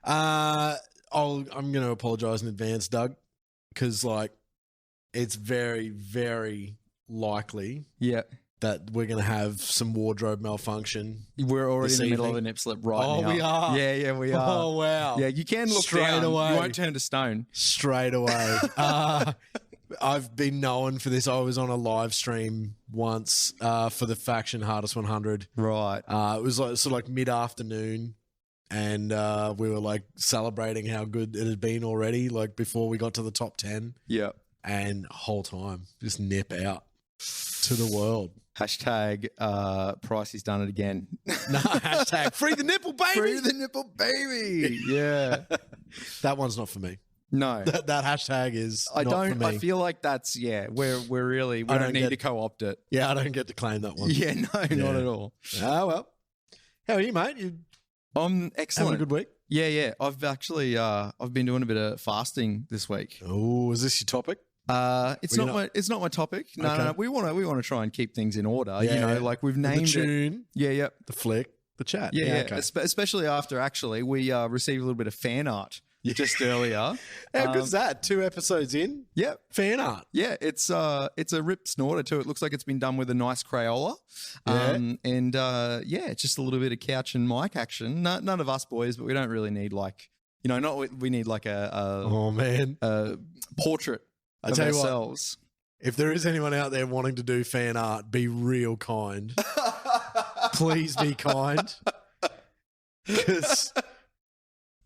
I'm going to apologise in advance, Doug, because like it's very, very likely that we're going to have some wardrobe malfunction. We're already in the middle evening. of a nip slip now. We are. Yeah, we are. Oh, wow. Yeah, you can look Straight down. away. You won't turn to stone. Straight away. I've been known for this. I was on a live stream once for the Faction Hardest 100. Right. It was like sort of like mid-afternoon, and we were like celebrating how good it had been already, like before we got to the top 10. Yeah. And whole time, just nip out to the world. Hashtag Pricey's done it again. No, hashtag free the nipple, baby. Free the nipple, baby. Yeah. That one's not for me. No. That hashtag is not for me. I feel like that's, we're really, we don't need to co-opt it. Yeah, I don't get to claim that one. Yeah, no, not at all. Oh, well. How are you, mate? I'm excellent. Having a good week? Yeah. I've actually, I've been doing a bit of fasting this week. Oh, is this your topic? It's not my topic. No, Okay. no. We want to try and keep things in order. Yeah, you know, like we've named the tune, it. the flick, the chat. Yeah. Okay. Especially after actually we received a little bit of fan art just earlier. How good's that? 2 episodes in? Yeah. Fan art. Yeah, it's a rip snorter too. It looks like it's been done with a nice Crayola. It's just a little bit of couch and mic action. None of us boys, but we don't really need like, we need like a portrait of tell you ourselves. What, if there is anyone out there wanting to do fan art, be real kind. Please be kind. Because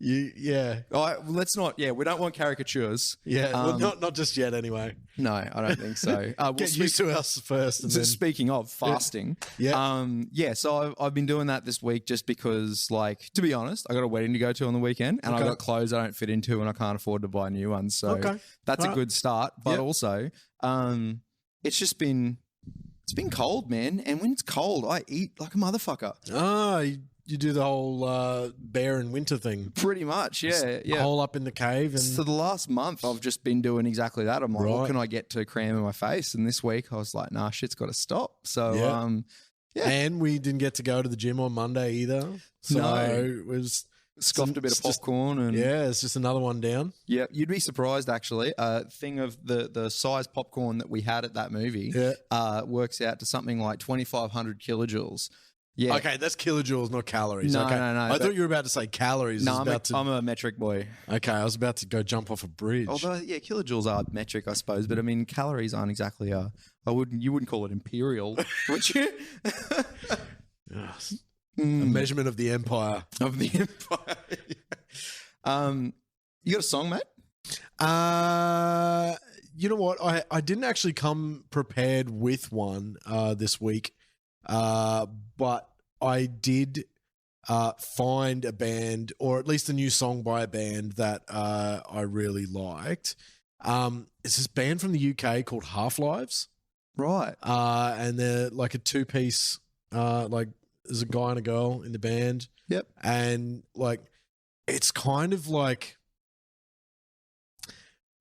let's not. Yeah, we don't want caricatures. Yeah, well, not just yet. Anyway, no, I don't think so. Get used to us first. And then, speaking of fasting, So I've been doing that this week just because, like, to be honest, I got a wedding to go to on the weekend, and I got clothes I don't fit into, and I can't afford to buy new ones. So that's a good start. But also, it's been cold, man, and when it's cold, I eat like a motherfucker. Oh. You do the whole bear and winter thing. Pretty much, yeah. Hole up in the cave. And so the last month, I've just been doing exactly that. I'm like, what can I get to cram in my face? And this week, I was like, nah, shit's got to stop. So, And we didn't get to go to the gym on Monday either. So it was... Scoffed a bit of popcorn. And it's just another one down. Yeah, you'd be surprised, actually. Thing of the size popcorn that we had at that movie works out to something like 2,500 kilojoules. Yeah. Okay, that's kilojoules, not calories. No, okay. no. I thought you were about to say calories. No, I'm a metric boy. Okay, I was about to go jump off a bridge. Although, kilojoules are metric, I suppose. But, I mean, calories aren't exactly you wouldn't call it imperial, would you? Yes. A measurement of the empire. Of the empire. You got a song, mate? You know what? I didn't actually come prepared with one this week. But I did find a band, or at least a new song by a band that I really liked. It's this band from the UK called Halflives. Right. And they're like a 2-piece, like there's a guy and a girl in the band. Yep. And like, it's kind of like,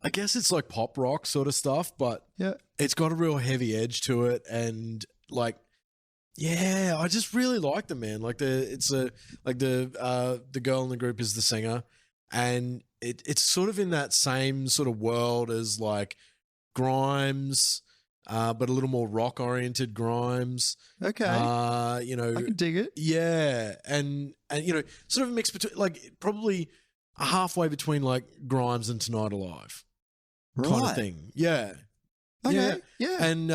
I guess it's like pop rock sort of stuff, but it's got a real heavy edge to it. And like, yeah, I just really like them, man. Like the girl in the group is the singer, and it's sort of in that same sort of world as like Grimes, but a little more rock oriented Grimes. Okay, I can dig it. Yeah, and sort of a mix between like probably halfway between like Grimes and Tonight Alive, kind of thing. Yeah. Okay. Yeah. And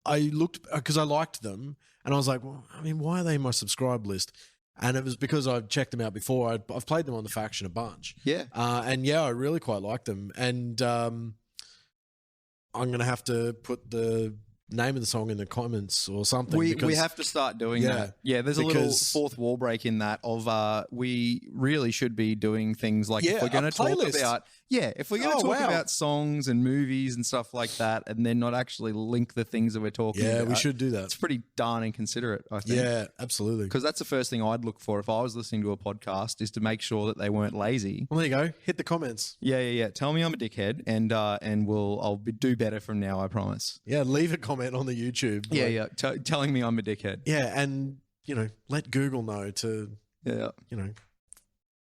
I looked because I liked them, and I was like, well, I mean, why are they in my subscribe list? And it was because I've checked them out before. I've played them on the Faction a bunch. Yeah. I really quite like them. And I'm going to have to put the name of the song in the comments or something. We have to start doing that. Yeah, there's a little fourth wall break in that of we really should be doing things like if we're going to talk about if we're going to talk about songs and movies and stuff like that, and then not actually link the things that we're talking about. Yeah, we should do that. It's pretty darn inconsiderate, I think. Yeah, absolutely. Because that's the first thing I'd look for if I was listening to a podcast, is to make sure that they weren't lazy. Well, there you go. Hit the comments. Yeah. Tell me I'm a dickhead, and I'll do better from now, I promise. Yeah, leave a comment on the YouTube. Yeah. Telling me I'm a dickhead. Yeah, and let Google know to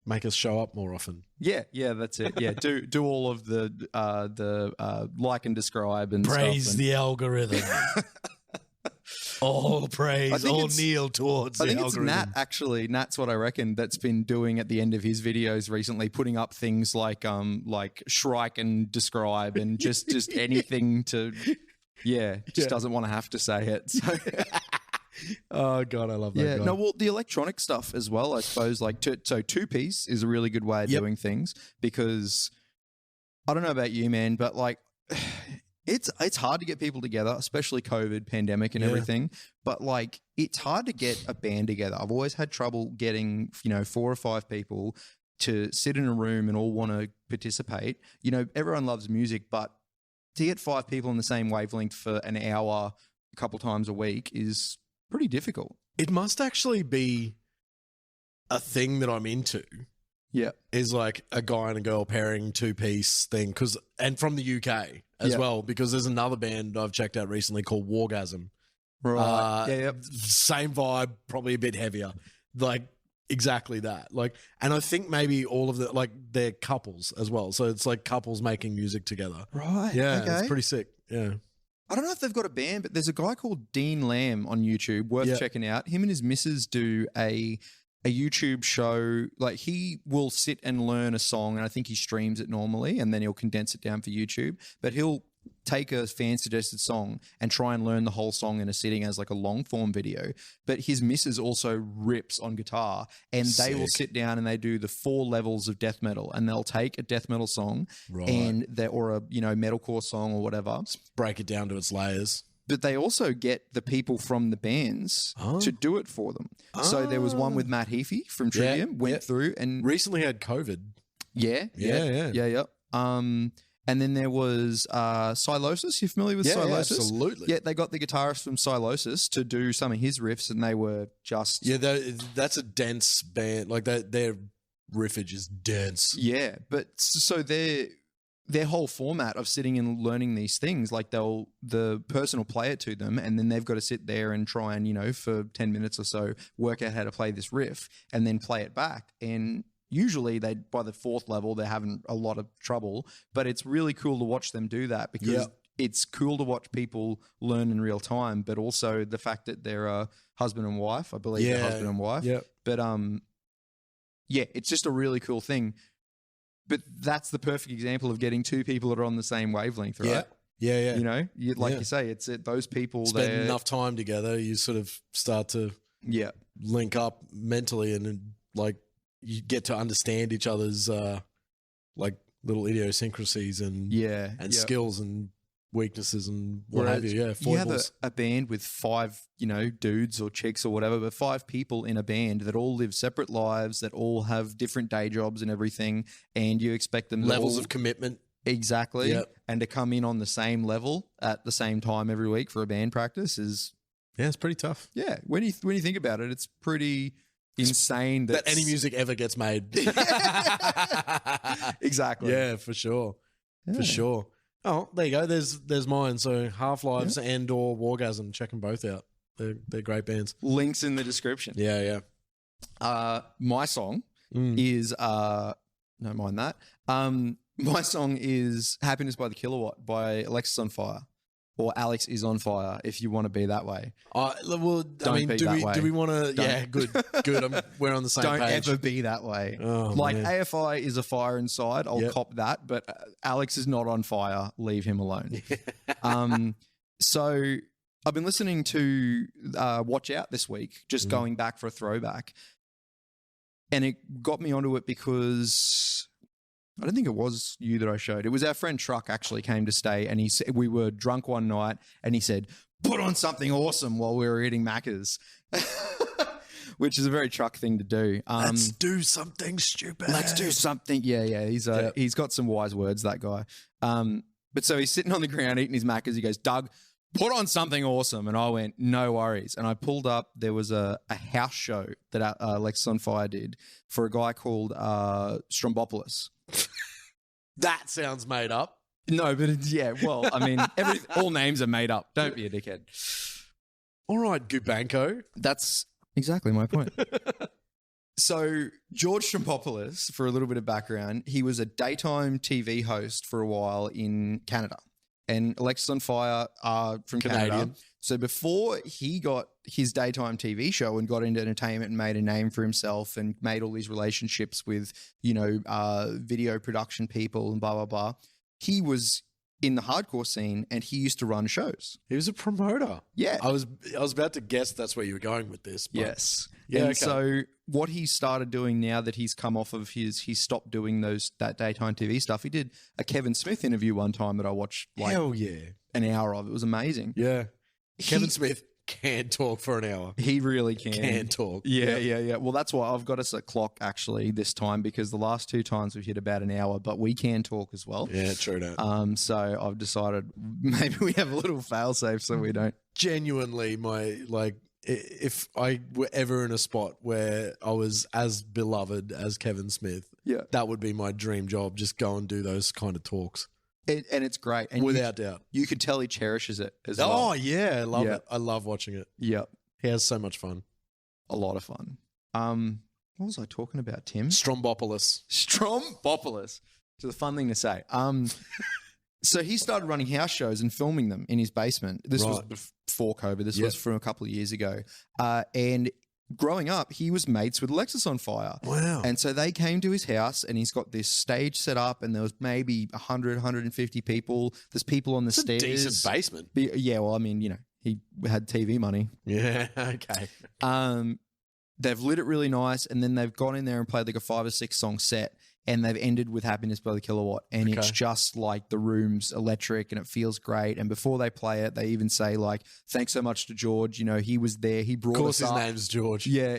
make us show up more often. Yeah, that's it. Yeah, do all of the like and describe and praise stuff the algorithm. All praise, all kneel towards the algorithm. I think it's Nat, actually. Nat's what I reckon that's been doing at the end of his videos recently, putting up things like shrike and describe and just anything to, doesn't want to have to say it. So. Oh God, I love that guy. No, well, the electronic stuff as well, I suppose. Like, so 2-piece is a really good way of doing things, because I don't know about you, man, but like, it's hard to get people together, especially COVID, pandemic, and everything. But like, it's hard to get a band together. I've always had trouble getting 4 or 5 people to sit in a room and all want to participate. Everyone loves music, but to get 5 people in the same wavelength for an hour a couple times a week is pretty difficult. It must actually be a thing that I'm into. Yeah. Is like a guy and a girl pairing 2-piece thing. And from the UK as well, because there's another band I've checked out recently called Wargasm. Right. Same vibe, probably a bit heavier. Like exactly that. Like, and I think maybe all of they're couples as well. So it's like couples making music together. Right. Yeah. Okay. It's pretty sick. Yeah. I don't know if they've got a band, but there's a guy called Dean Lamb on YouTube, worth checking out. Him and his missus do a YouTube show. Like, he will sit and learn a song, and I think he streams it normally, and then he'll condense it down for YouTube. But he'll take a fan suggested song and try and learn the whole song in a sitting as like a long form video. But his missus also rips on guitar, and they will sit down and they do the 4 levels of death metal, and they'll take a death metal song or a metalcore song or whatever, break it down to its layers. But they also get the people from the bands to do it for them. So there was one with Matt Heafy from Trivium, went through and recently had COVID. Yeah. And then there was Silosis. You familiar with Silosis? Yeah, absolutely. Yeah, they got the guitarist from Silosis to do some of his riffs, and they were just... Yeah, that's a dense band. Like, their riffage is dense. Yeah, but so their whole format of sitting and learning these things, like the person will play it to them, and then they've got to sit there and try and, for 10 minutes or so, work out how to play this riff and then play it back. And usually by the 4th level, they're having a lot of trouble, but it's really cool to watch them do that, because it's cool to watch people learn in real time, but also the fact that they're a husband and wife, I believe they're husband and wife. Yeah. But it's just a really cool thing. But that's the perfect example of getting 2 people that are on the same wavelength, right? Yeah. You say, it's those people spend enough time together, you sort of start to link up mentally, and like you get to understand each other's like little idiosyncrasies and skills and weaknesses and what have you. Yeah, you have a band with 5, dudes or chicks or whatever, but 5 people in a band that all live separate lives, that all have different day jobs and everything, and you expect them levels of commitment. Exactly. Yep. And to come in on the same level at the same time every week for a band practice is... Yeah, it's pretty tough. Yeah. When you think about it, it's pretty insane that any music ever gets made. Exactly. Yeah, for sure. Yeah. For sure. Oh, there you go. There's mine. So Halflives and or Wargasm. Check them both out. They're great bands. Links in the description. Yeah. My song is don't mind that. My song is Happiness by the Kilowatt by Alexisonfire, or Alex is on fire, if you want to be that way. Do we want to? Yeah, good. We're on the same page. Don't ever be that way. Oh, man. AFI is a fire inside. I'll cop that, but Alex is not on fire. Leave him alone. So I've been listening to Watch Out this week, just going back for a throwback, and it got me onto it because I don't think it was you that I showed. It was our friend Truck actually came to stay, and he said, we were drunk one night, and he said, put on something awesome while we were eating Macca's, which is a very Truck thing to do. Let's do something stupid. Let's do something. Yeah. He's got some wise words, that guy. But so he's sitting on the ground eating his Macca's. He goes, Doug, put on something awesome. And I went, no worries. And I pulled up, there was a house show that Alexisonfire did for a guy called Strombopoulos. That sounds made up. No, but all names are made up. Don't be a dickhead. All right, Gubanko. That's exactly my point. So George Strombopoulos, for a little bit of background, he was a daytime TV host for a while in Canada. And Alexisonfire are from Canada. So before he got his daytime TV show and got into entertainment and made a name for himself and made all these relationships with, video production people and blah, blah, blah, he was in the hardcore scene and he used to run shows. He was a promoter. Yeah. I was about to guess that's where you were going with this. But yes. Yeah. And okay. so what he started doing now that he's come off of he stopped doing that daytime TV stuff. He did a Kevin Smith interview one time that I watched hell yeah, an hour of. It was amazing. Yeah. Kevin Smith can talk for an hour. He really can. Can talk. Yeah. Well, that's why I've got us a clock actually this time, because the last 2 times we've hit about an hour, but we can talk as well. Yeah, true that. So I've decided maybe we have a little fail safe so we don't. Genuinely, if I were ever in a spot where I was as beloved as Kevin Smith, that would be my dream job. Just go and do those kind of talks. And it's great. And without doubt. You could tell he cherishes it as well. Oh, yeah. I love it. I love watching it. Yep. He has so much fun. A lot of fun. What was I talking about, Tim? Strombopoulos. It's a fun thing to say. So he started running house shows and filming them in his basement. This was before COVID. This was from a couple of years ago. And growing up, he was mates with Alexisonfire. Wow. And so they came to his house and he's got this stage set up and there was maybe 100, 150 people. There's people on the stairs. A decent basement. Yeah, well, I mean, he had TV money. Yeah, okay. They've lit it really nice and then they've gone in there and played like a 5 or 6 song set. And they've ended with Happiness by the Kilowatt. And it's just like the room's electric and it feels great. And before they play it, they even say like, thanks so much to George. He was there. He brought us up. Of course his name's George. Yeah,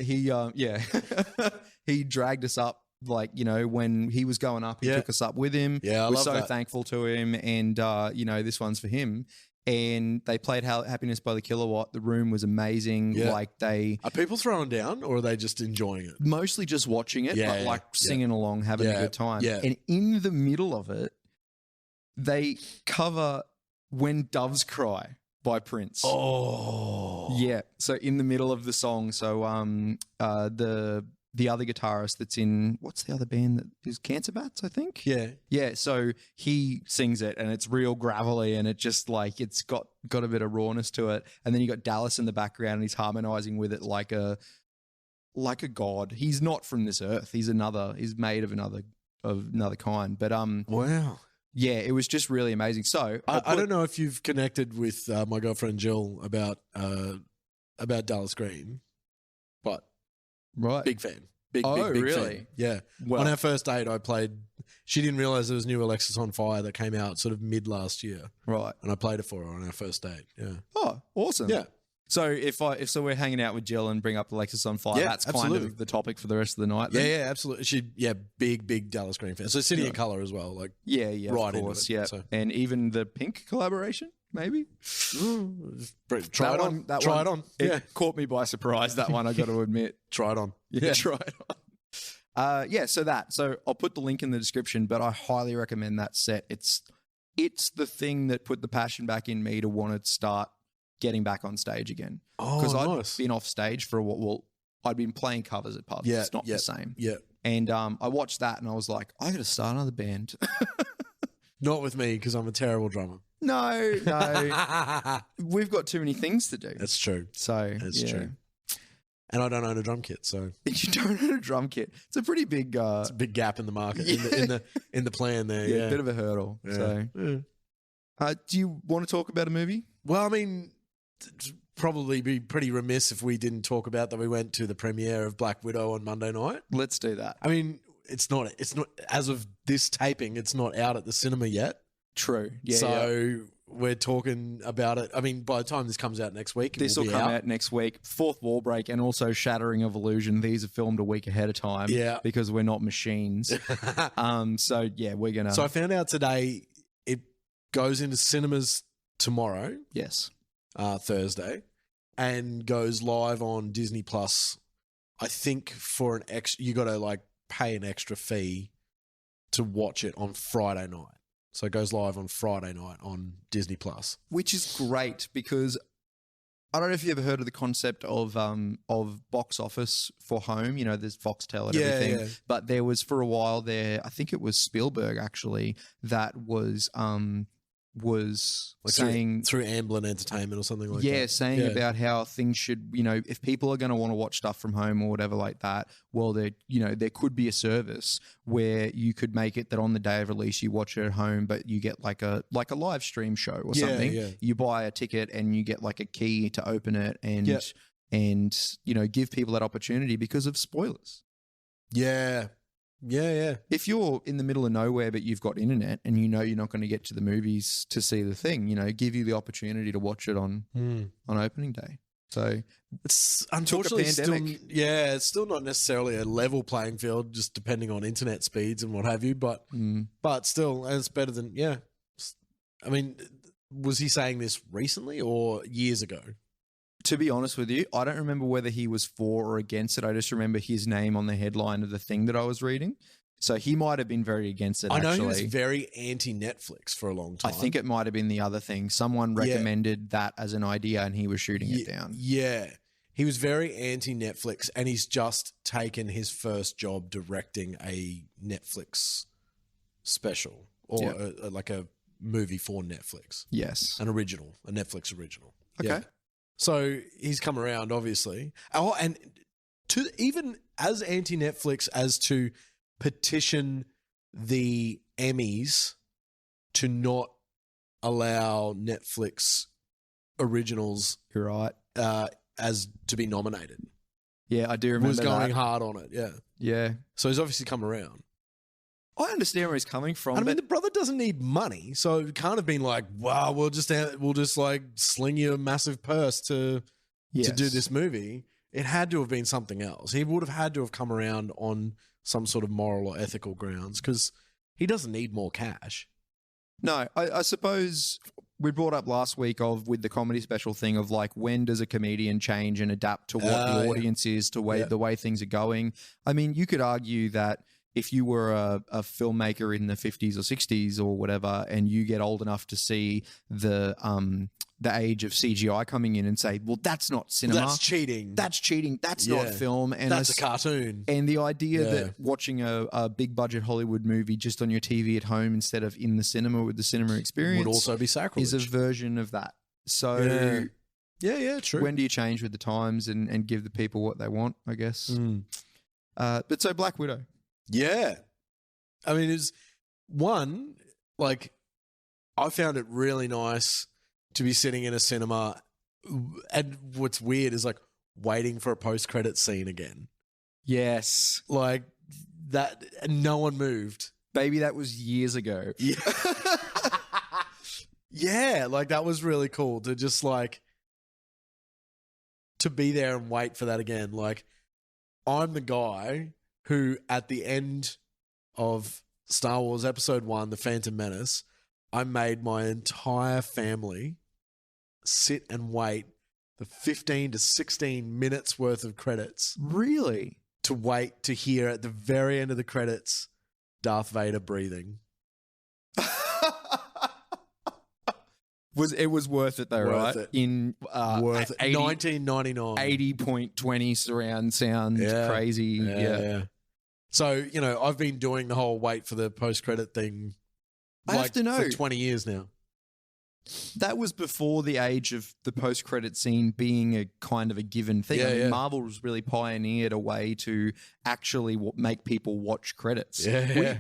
he dragged us up. When he was going up, he took us up with him. Yeah, We're so thankful to him. And, this one's for him. And they played Happiness by the Kilowatt. The room was amazing. Yeah. Are people throwing down or are they just enjoying it? Mostly just watching it, but singing along, having a good time. Yeah. And in the middle of it, they cover When Doves Cry by Prince. Oh. Yeah. So in the middle of the song, the other guitarist that's in, what's the other band that is Cancer Bats, I think? Yeah. Yeah, so he sings it and it's real gravelly and it just it's got a bit of rawness to it. And then you got Dallas in the background and he's harmonizing with it like a god. He's not from this earth. He's made of another kind. But wow. Yeah, it was just really amazing. So I don't know if you've connected with my girlfriend Jill about Dallas Green, but big fan. Big really? Fan. Yeah. Well, on our first date, I played. She didn't realize there was new Alexisonfire that came out sort of mid last year. Right. And I played it for her on our first date. Yeah. Oh, awesome. Yeah. So if we're hanging out with Jill and bring up Alexisonfire, that's absolutely. Kind of the topic for the rest of the night. Then? Yeah, absolutely. Big Dallas Green fan. So City and Colour as well. Yeah, right, of course, into it, yeah. So. And even the Pink collaboration, maybe. Try it on. Try it on. It caught me by surprise. That one, I got to admit. Try it on. Yeah, try it on. So I'll put the link in the description, but I highly recommend that set. It's the thing that put the passion back in me to want to start getting back on stage again. Oh, because nice. I'd been off stage for I'd been playing covers at pubs. It's not the same. Yeah. And I watched that and I was like, I got to start another band. Not with me because I'm a terrible drummer. No. We've got too many things to do. That's true. That's true. And I don't own a drum kit, so you don't own a drum kit. It's a pretty big. It's a big gap in the market in the plan there. Yeah, a bit of a hurdle. Yeah. So, do you want to talk about a movie? Well, I mean, it'd probably be pretty remiss if we didn't talk about that we went to the premiere of Black Widow on Monday night. Let's do that. I mean, it's not as of this taping, it's not out at the cinema yet. True. Yeah. So we're talking about it. I mean, by the time this comes out next week, this will come out next week. Fourth Wall Break and also Shattering of Illusion. These are filmed a week ahead of time. Yeah. Because we're not machines. So yeah, we're gonna. So I found out today it goes into cinemas tomorrow. Yes. Thursday, and goes live on Disney Plus. I think for an extra, you got to pay an extra fee to watch it on Friday night. So it goes live on Friday night on Disney Plus, which is great because I don't know if you ever heard of the concept of box office for home. You know, there's Foxtel and everything. Yeah. But there was for a while there, I think it was Spielberg actually, that was like saying through Amblin Entertainment or something like that. Saying about how things should, you know, if people are going to want to watch stuff from home or whatever like that, well, there could be a service where you could make it that on the day of release you watch it at home, but you get like a live stream show or something. Yeah. You buy a ticket and you get like a key to open it and you know, give people that opportunity because of spoilers. Yeah. Yeah. If you're in the middle of nowhere but you've got internet and you know you're not going to get to the movies to see the thing, you know, give you the opportunity to watch it on opening day. So it's unfortunately it's still not necessarily a level playing field, just depending on internet speeds and what have you. But still, it's better than I mean, was he saying this recently or years ago? To be honest with you, I don't remember whether he was for or against it. I just remember his name on the headline of the thing that I was reading. So he might have been very against it, I know he was very anti-Netflix for a long time. I think it might have been the other thing. Someone recommended that as an idea and he was shooting it down. Yeah. He was very anti-Netflix and he's just taken his first job directing a Netflix special or like a movie for Netflix. Yes. A Netflix original. Okay. Yeah. So he's come around, obviously. Oh, and to even as anti-Netflix as to petition the Emmys to not allow Netflix originals, you're right, as to be nominated. Yeah, I do remember. Was going hard on it. Yeah, yeah. So he's obviously come around. I understand where he's coming from. I mean, the brother doesn't need money, so it can't have been like, wow, we'll just like sling you a massive purse to do this movie. It had to have been something else. He would have had to have come around on some sort of moral or ethical grounds because he doesn't need more cash. No, I suppose we brought up last week with the comedy special thing of like, when does a comedian change and adapt to what the audience is, to the way things are going? I mean, you could argue that if you were a filmmaker in the 50s or 60s or whatever, and you get old enough to see the age of CGI coming in and say, well, that's not cinema. That's cheating. That's cheating. That's not film. And that's a cartoon. And the idea that watching a big budget Hollywood movie just on your TV at home instead of in the cinema with the cinema experience would also be sacrilege. Is a version of that. So yeah, true. When do you change with the times and give the people what they want, I guess? But so Black Widow. Yeah. I mean, it's one, like, I found it really nice to be sitting in a cinema, and what's weird is like waiting for a post-credit scene again. Yes. Like that, and no one moved. Baby, that was years ago. Yeah. Yeah, like that was really cool to just like, to be there and wait for that again. Like, I'm the guy who at the end of Star Wars Episode 1, The Phantom Menace, I made my entire family sit and wait the 15 to 16 minutes worth of credits. Really? To wait to hear at the very end of the credits, Darth Vader breathing. It was worth it though, right? It. In worth it. 80, 1999. 80.20 surround sound, crazy. Yeah. So, you know, I've been doing the whole wait for the post-credit thing I have to know. for 20 years now. That was before the age of the post-credit scene being a kind of a given thing. I mean, Marvel was really pioneered a way to actually make people watch credits.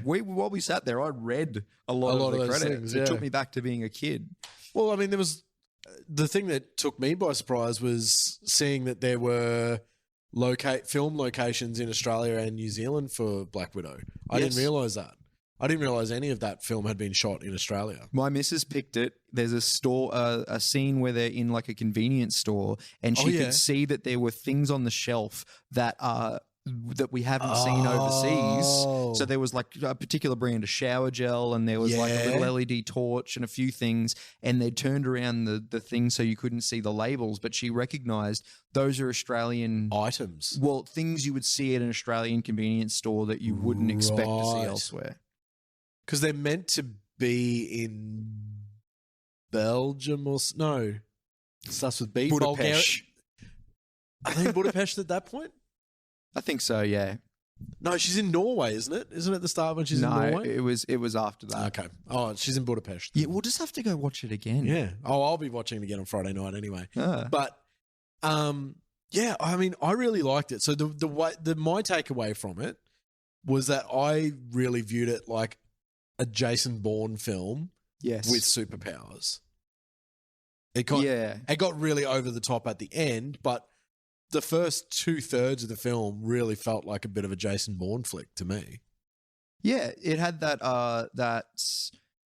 While we sat there, I read a lot of the credits. Things, It took me back to being a kid. Well, I mean, there was the thing that took me by surprise was seeing that there were film locations in Australia and New Zealand for Black Widow. I didn't realise that. I didn't realise any of that film had been shot in Australia. My missus picked it. There's a store, a scene where they're in like a convenience store, and she could see that there were things on the shelf that we haven't seen overseas. So there was like a particular brand of shower gel, and there was like a little LED torch and a few things, and they turned around the thing so you couldn't see the labels, but she recognised those are Australian items. Well, things you would see at an Australian convenience store that you wouldn't expect to see elsewhere. Because they're meant to be in Belgium or... No. Starts with B. Budapest. I think Budapest at that point. I think so. Yeah. No, she's in Norway, isn't it? Isn't it the start when she's in Norway? it was after that. Okay. Oh, she's in Budapest. Yeah, we'll just have to go watch it again. Yeah. Oh, I'll be watching it again on Friday night anyway. Ah. But, yeah, I mean, I really liked it. So my takeaway from it was that I really viewed it like a Jason Bourne film Yes. with superpowers. It got really over the top at the end, but the first 2/3 of the film really felt like a bit of a Jason Bourne flick to me. Yeah, it had that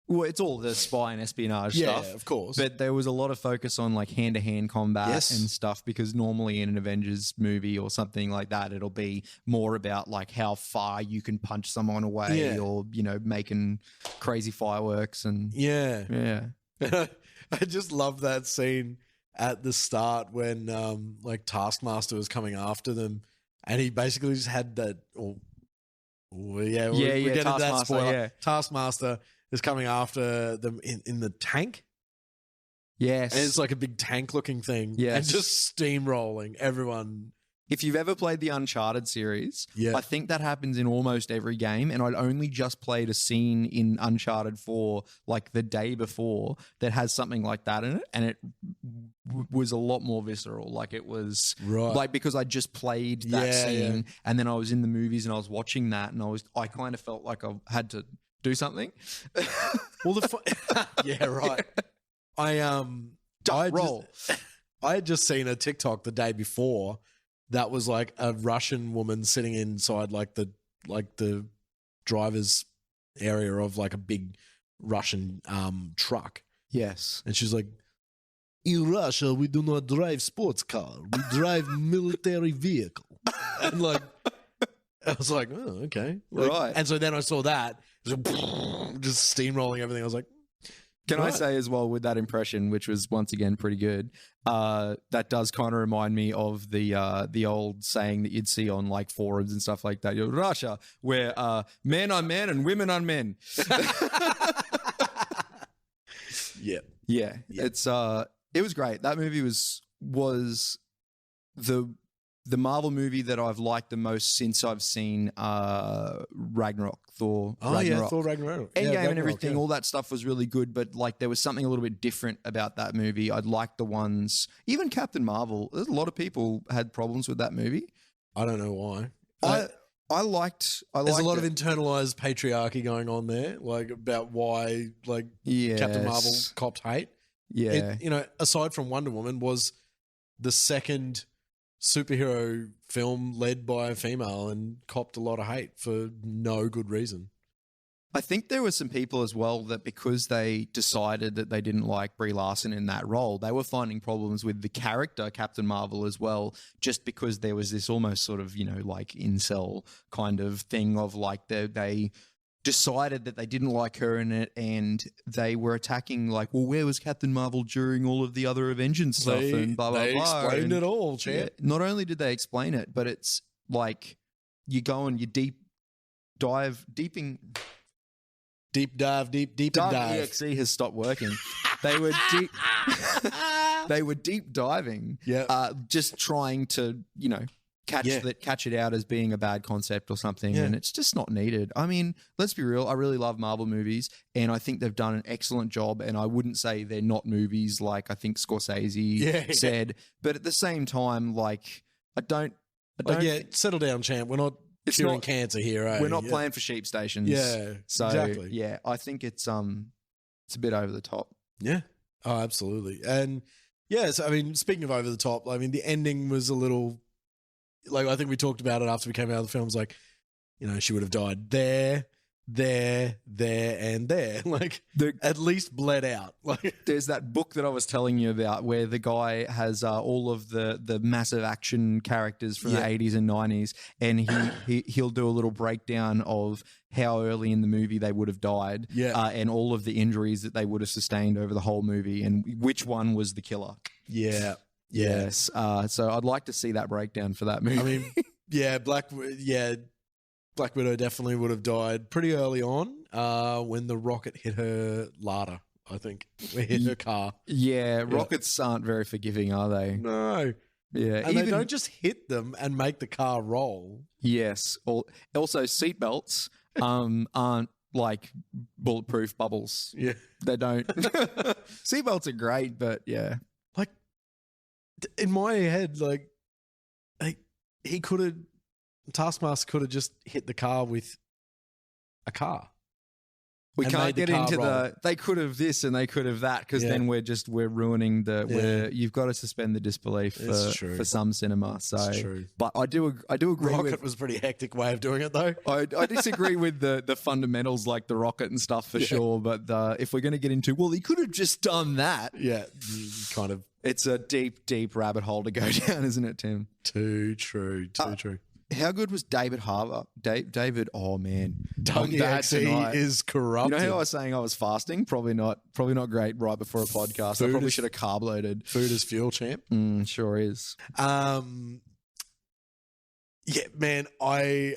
well, it's all the spy and espionage stuff. Yeah, of course. But there was a lot of focus on like hand-to-hand combat and stuff, because normally in an Avengers movie or something like that, it'll be more about like how far you can punch someone away or, you know, making crazy fireworks and Yeah. I just love that scene at the start when like Taskmaster was coming after them, and he basically just had that. We're getting that spoiler. Yeah. Taskmaster is coming after them in the tank. Yes, and it's like a big tank-looking thing. Yes, and just steamrolling everyone. If you've ever played the Uncharted series, I think that happens in almost every game, and I'd only just played a scene in Uncharted 4 like the day before that has something like that in it, and it was a lot more visceral. Like it was like, because I just played that scene and then I was in the movies and I was watching that, and I kind of felt like I had to do something. Well, yeah, right. I had just seen a TikTok the day before that was like a Russian woman sitting inside like the driver's area of like a big Russian truck. Yes. And she's like, in Russia, we do not drive sports car. We drive military vehicle. And like, I was like, oh, okay. Like, right. And so then I saw that, just steamrolling everything. I was like, can I say as well, with that impression, which was once again pretty good, that does kind of remind me of the old saying that you'd see on like forums and stuff like that. Russia, where men are men and women are men. Yeah. It was great. That movie was the Marvel movie that I've liked the most since I've seen Ragnarok, Thor. Ragnarok. Thor Ragnarok. Endgame and everything, all that stuff was really good, but like there was something a little bit different about that movie. I'd like the ones, even Captain Marvel. There's a lot of people had problems with that movie. I don't know why. I liked There's a lot of internalized patriarchy going on there, like about why like Captain Marvel copped hate. Yeah. Aside from Wonder Woman, was the second superhero film led by a female and copped a lot of hate for no good reason. I think there were some people as well that because they decided that they didn't like Brie Larson in that role, they were finding problems with the character Captain Marvel as well, just because there was this almost sort of, like incel kind of thing of like they decided that they didn't like her in it, and they were attacking like, well, where was Captain Marvel during all of the other Avengers stuff and blah, blah, blah. They explained it all, champ. Yeah, not only did they explain it, but it's like you go and you deep dive. EXE has stopped working. They were deep. They were deep diving. Just trying to, catch it out as being a bad concept or something, and it's just not needed. I mean, let's be real. I really love Marvel movies, and I think they've done an excellent job. And I wouldn't say they're not movies, like I think Scorsese said. But at the same time, like I don't. Settle down, champ. We're not curing cancer here. We're not playing for sheep stations. Yeah, so exactly. Yeah, I think it's a bit over the top. Yeah. Oh, absolutely. And so I mean, speaking of over the top, I mean, the ending was a little. Like, I think we talked about it after we came out of the films, like, she would have died there, and there. Like, at least bled out. Like, there's that book that I was telling you about where the guy has all of the massive action characters from the 80s and 90s, and he'll do a little breakdown of how early in the movie they would have died, and all of the injuries that they would have sustained over the whole movie, and which one was the killer. Yeah. Yes. So I'd like to see that breakdown for that movie. I mean, Black Widow definitely would have died pretty early on when the rocket hit her larder, I think. We hit her car. Yeah, rockets aren't very forgiving, are they? No. Yeah. And they don't just hit them and make the car roll. Yes. Also, seatbelts aren't like bulletproof bubbles. Yeah. They don't. Seatbelts are great, but yeah. Like, in my head, like he could have, Taskmaster could have just hit the car with a car. We can't get into they could have this and they could have that, because then we're ruining you've got to suspend the disbelief for some cinema. So, it's true. But I do agree. Rocket was a pretty hectic way of doing it, though. I disagree with the fundamentals like the rocket and stuff for sure. But if we're going to get into, well, he could have just done that. Yeah, kind of. It's a deep, deep rabbit hole to go down, isn't it, Tim? Too true. True. How good was David Harbour? David, oh man, Doug is corrupted. You know how I was saying I was fasting? Probably not great right before a podcast. I probably should have carb loaded. Food is fuel, champ. Sure is. Yeah, man, I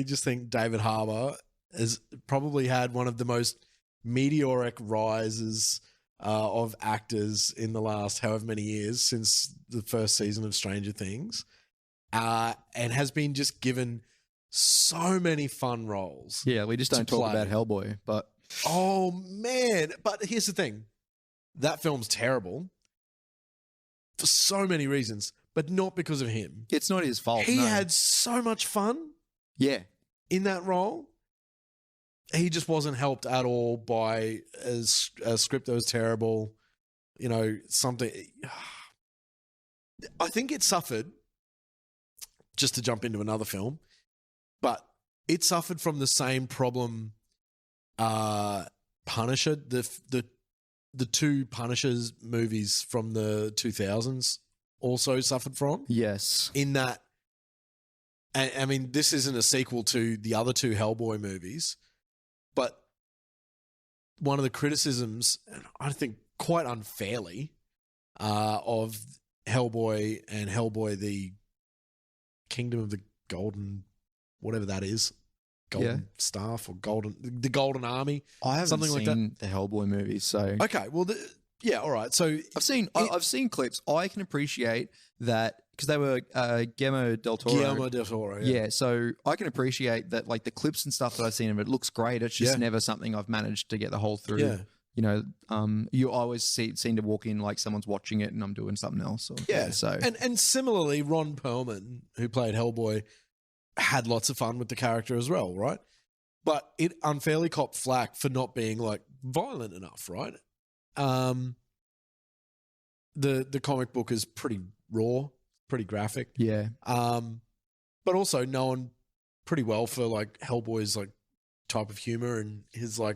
just think David Harbour has probably had one of the most meteoric rises of actors in the last however many years since the first season of Stranger Things. And has been just given so many fun roles. Yeah, we just don't talk about Hellboy, but... Oh, man. But here's the thing. That film's terrible for so many reasons, but not because of him. It's not his fault. He had so much fun in that role. He just wasn't helped at all by a script that was terrible. You know, something... I think it suffered... just to jump into another film, but it suffered from the same problem Punisher, the two Punishers movies from the 2000s also suffered from. Yes. In that, I mean, this isn't a sequel to the other two Hellboy movies, but one of the criticisms, and I think quite unfairly, of Hellboy and Hellboy the Kingdom of the Golden, whatever that is, Golden Staff or the Golden Army. I haven't something seen like that. The Hellboy movies, so okay. Well, all right. So I've seen clips. I can appreciate that because they were Guillermo del Toro. Yeah, so I can appreciate that. Like the clips and stuff that I've seen of it looks great. It's just never something I've managed to get the whole through. Yeah. You know, you always seem to walk in like someone's watching it and I'm doing something else. So and similarly, Ron Perlman, who played Hellboy, had lots of fun with the character as well, right? But it unfairly copped flack for not being like violent enough, right? The comic book is pretty raw, pretty graphic, but also known pretty well for like Hellboy's like type of humor and his like,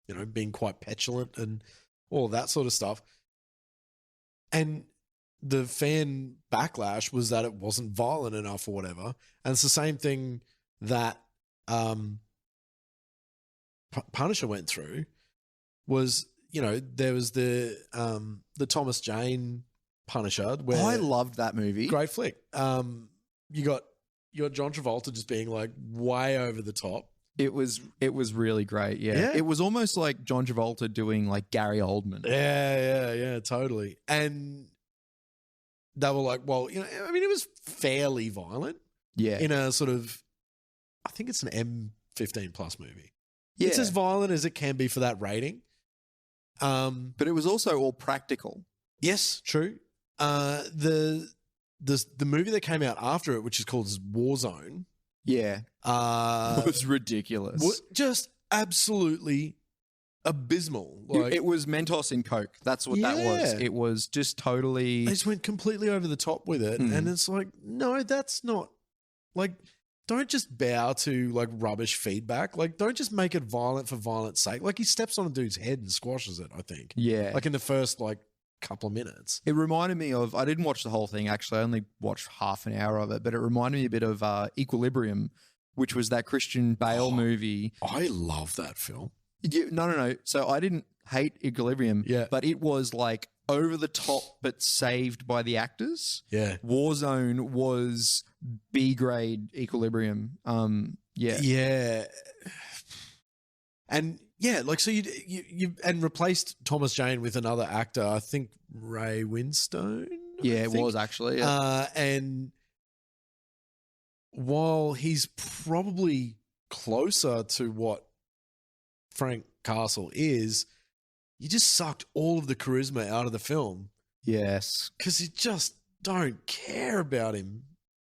you know, being quite petulant and all that sort of stuff. And the fan backlash was that it wasn't violent enough or whatever. And it's the same thing that Punisher went through was, you know, there was the Thomas Jane Punisher. Where I loved that movie. Great flick. You got John Travolta just being like way over the top. It was really great. Yeah. It was almost like John Travolta doing like Gary Oldman. Yeah, totally. And they were like, well, you know, I mean, it was fairly violent. Yeah. In a sort of, I think it's an M15 plus movie. Yeah. It's as violent as it can be for that rating. But it was also all practical. Yes, true. The movie that came out after it, which is called Warzone. Yeah. Was ridiculous. Just absolutely abysmal. Like, it was Mentos in Coke. That's what that was. It was just totally... They just went completely over the top with it. And it's like, no, that's not... Like, don't just bow to, like, rubbish feedback. Like, don't just make it violent for violence sake. Like, he steps on a dude's head and squashes it, I think. Yeah. Like, in the first, like, couple of minutes. It reminded me of... I didn't watch the whole thing, actually. I only watched half an hour of it. But it reminded me a bit of Equilibrium, which was that Christian Bale movie. I love that film. No. So I didn't hate Equilibrium, but it was like over the top but saved by the actors. Yeah. Warzone was B-grade Equilibrium. Yeah. And yeah, like so you and replaced Thomas Jane with another actor. I think Ray Winstone. Yeah, it was actually. Yeah. And while he's probably closer to what Frank Castle is, you just sucked all of the charisma out of the film. Yes, because you just don't care about him.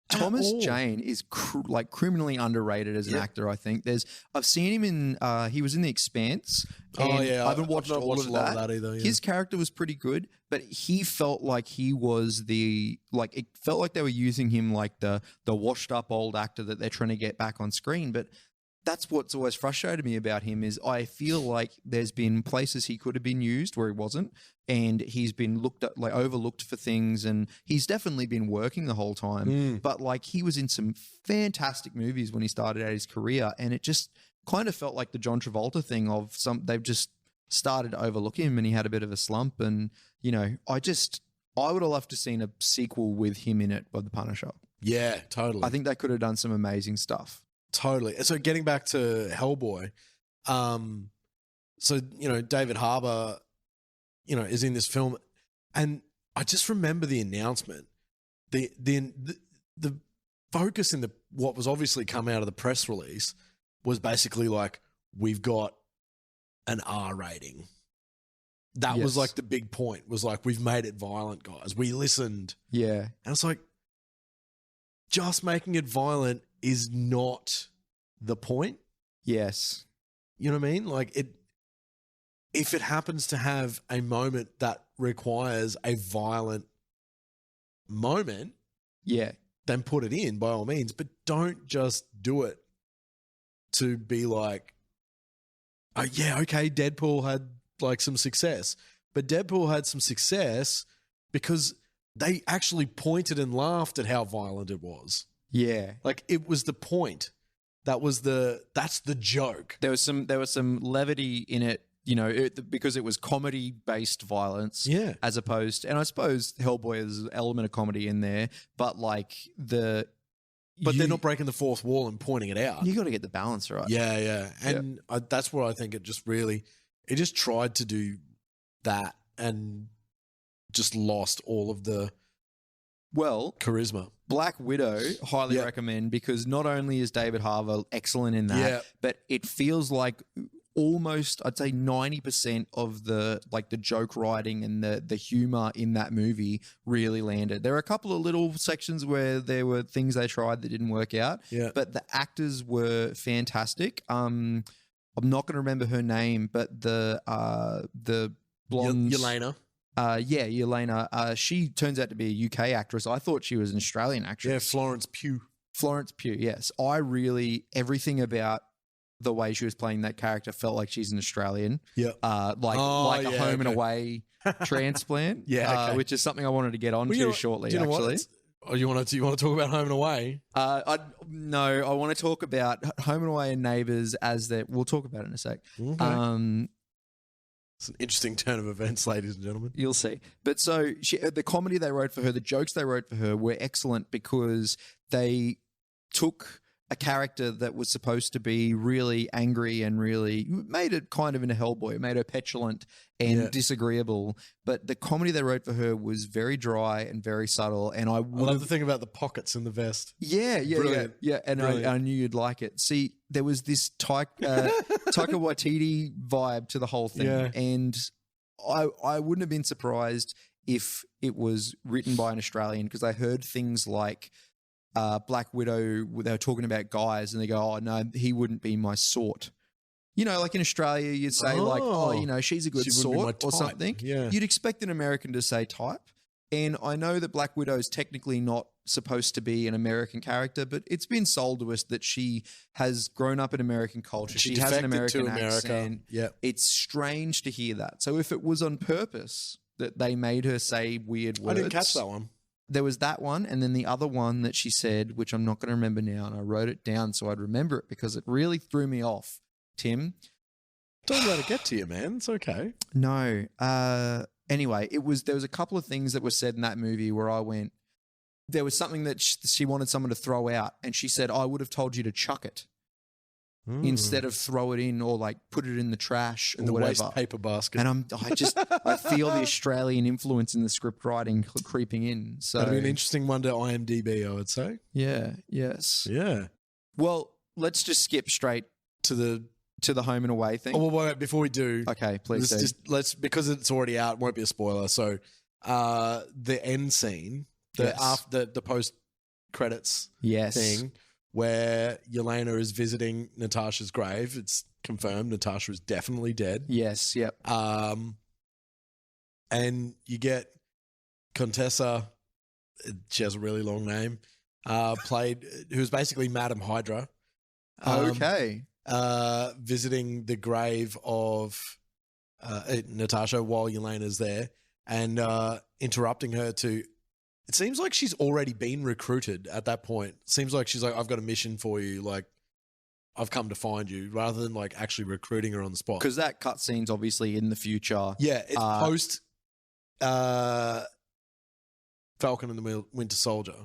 Thomas Jane is criminally underrated as an actor. I think I've seen him in. He was in The Expanse. Oh yeah, I haven't watched all of that. Either. Yeah. His character was pretty good, but he felt like he was it felt like they were using him like the washed up old actor that they're trying to get back on screen. But that's what's always frustrated me about him is I feel like there's been places he could have been used where he wasn't, and he's been overlooked for things, and he's definitely been working the whole time. But like he was in some fantastic movies when he started out his career, and it just kind of felt like the John Travolta thing of they've just started to overlook him, and he had a bit of a slump. And I would have loved to seen a sequel with him in it by The Punisher. Yeah, totally. I think they could have done some amazing stuff. Totally. So getting back to Hellboy, so David Harbour, is in this film, and I just remember the announcement, the focus in what was obviously come out of the press release was basically like, we've got an R rating. That was like the big point, was like, we've made it violent, guys. We listened. Yeah. And it's like, just making it violent is not the point. Yes. You know what I mean? Like if it happens to have a moment that requires a violent moment, then put it in by all means, but don't just do it to be like, oh yeah, okay, Deadpool had like some success, but Deadpool had some success because they actually pointed and laughed at how violent it was. Yeah. Like it was the point. That's the joke. There was some levity in it, because it was comedy based violence. Yeah. As opposed, and I suppose Hellboy has an element of comedy in there, but they're not breaking the fourth wall and pointing it out. You got to get the balance right. Yeah, yeah. And that's what I think it just tried to do that and just lost all of the charisma. Black Widow, highly recommend, because not only is David Harbour excellent in that, but it feels like almost, I'd say 90% of the joke writing and the humor in that movie really landed. There are a couple of little sections where there were things they tried that didn't work out, but the actors were fantastic. I'm not going to remember her name, but the blonde Yelena. Yelena. She turns out to be a UK actress. I thought she was an Australian actress. Yeah, Florence Pugh. Yes. Everything about the way she was playing that character felt like she's an Australian. Yeah. A home and away transplant. Which is something I wanted to get onto shortly, actually. You want to talk about Home and Away? No, I want to talk about Home and Away and Neighbours we'll talk about it in a sec. Okay. It's an interesting turn of events, ladies and gentlemen. You'll see. But so the comedy they wrote for her, the jokes they wrote for her were excellent because they took a character that was supposed to be really angry and really made it kind of into Hellboy. It made her petulant and disagreeable. But the comedy they wrote for her was very dry and very subtle. And I love the thing about the pockets in the vest. Yeah. And I knew you'd like it. See, there was this Taika Waititi vibe to the whole thing. Yeah. And I wouldn't have been surprised if it was written by an Australian, because I heard things like Black Widow, they were talking about guys and they go, oh no, he wouldn't be my sort. Like in Australia, you'd say she's a good sort or something. Yeah. You'd expect an American to say type. And I know that Black Widow is technically not supposed to be an American character, but it's been sold to us that she has grown up in American culture. She has an American accent. Yeah. It's strange to hear that. So if it was on purpose that they made her say weird words. I didn't catch that one. There was that one, and then the other one that she said, which I'm not going to remember now, and I wrote it down so I'd remember it because it really threw me off, Tim. Don't let it get to you, man. It's okay. No. Anyway, there was a couple of things that were said in that movie where I went, there was something that she wanted someone to throw out, and she said, I would have told you to chuck it. instead of throw it in or like put it in the trash or whatever. Waste paper basket. And I feel the Australian influence in the script writing creeping in. So that'd be an interesting one to IMDb, I would say. Yeah. Yes. Yeah. Well, let's just skip straight to the home and away thing. Oh, well, wait, before we do, okay, please let's because it's already out, it won't be a spoiler. So, the end scene, the post credits thing, where Yelena is visiting Natasha's grave. It's confirmed Natasha is definitely dead. Yes. Yep. And you get Contessa. She has a really long name. Who's basically Madam Hydra. Okay. Visiting the grave of Natasha while Yelena's there and interrupting her to... It seems like she's already been recruited at that point. Seems like she's like, I've got a mission for you. Like, I've come to find you, rather than like actually recruiting her on the spot. Because that cutscene's obviously in the future. Yeah, it's post Falcon and the Winter Soldier.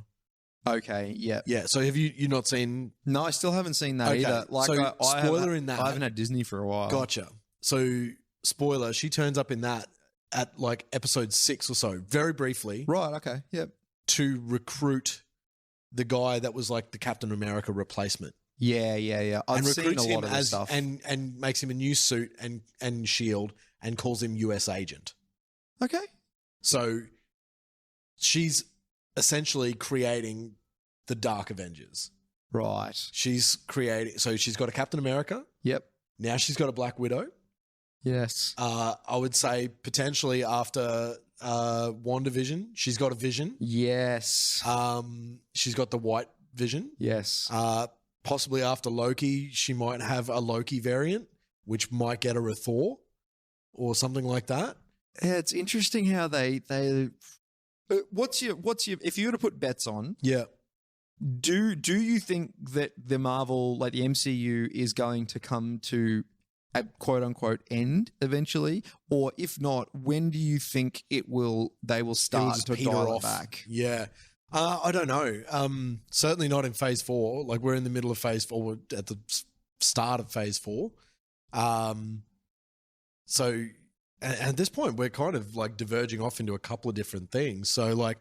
Okay, yeah. Yeah, so have you not seen... No, I still haven't seen that either. Like, so spoiler in that. I haven't had Disney for a while. Gotcha. So, spoiler, she turns up in that at like episode 6 or so, very briefly. Right, okay, yep. To recruit the guy that was like the Captain America replacement. Yeah. I've seen a lot of this stuff. And makes him a new suit and shield and calls him US agent. Okay. So, she's essentially creating the Dark Avengers. Right. She's creating... So, she's got a Captain America. Yep. Now she's got a Black Widow. Yes. I would say potentially after WandaVision, she's got a Vision. Yes. She's got the White Vision. Yes. Possibly after Loki, she might have a Loki variant, which might get her a Thor or something like that. Yeah, it's interesting how they what's your if you were to put bets on? Yeah. Do you think that the Marvel, like the MCU, is going to come to a quote unquote end eventually? Or if not, when do you think they will start to dial it back? Yeah. I don't know. Certainly not in phase 4. Like, we're in the middle of phase 4. We're at the start of phase 4. So at this point, we're kind of like diverging off into a couple of different things. So like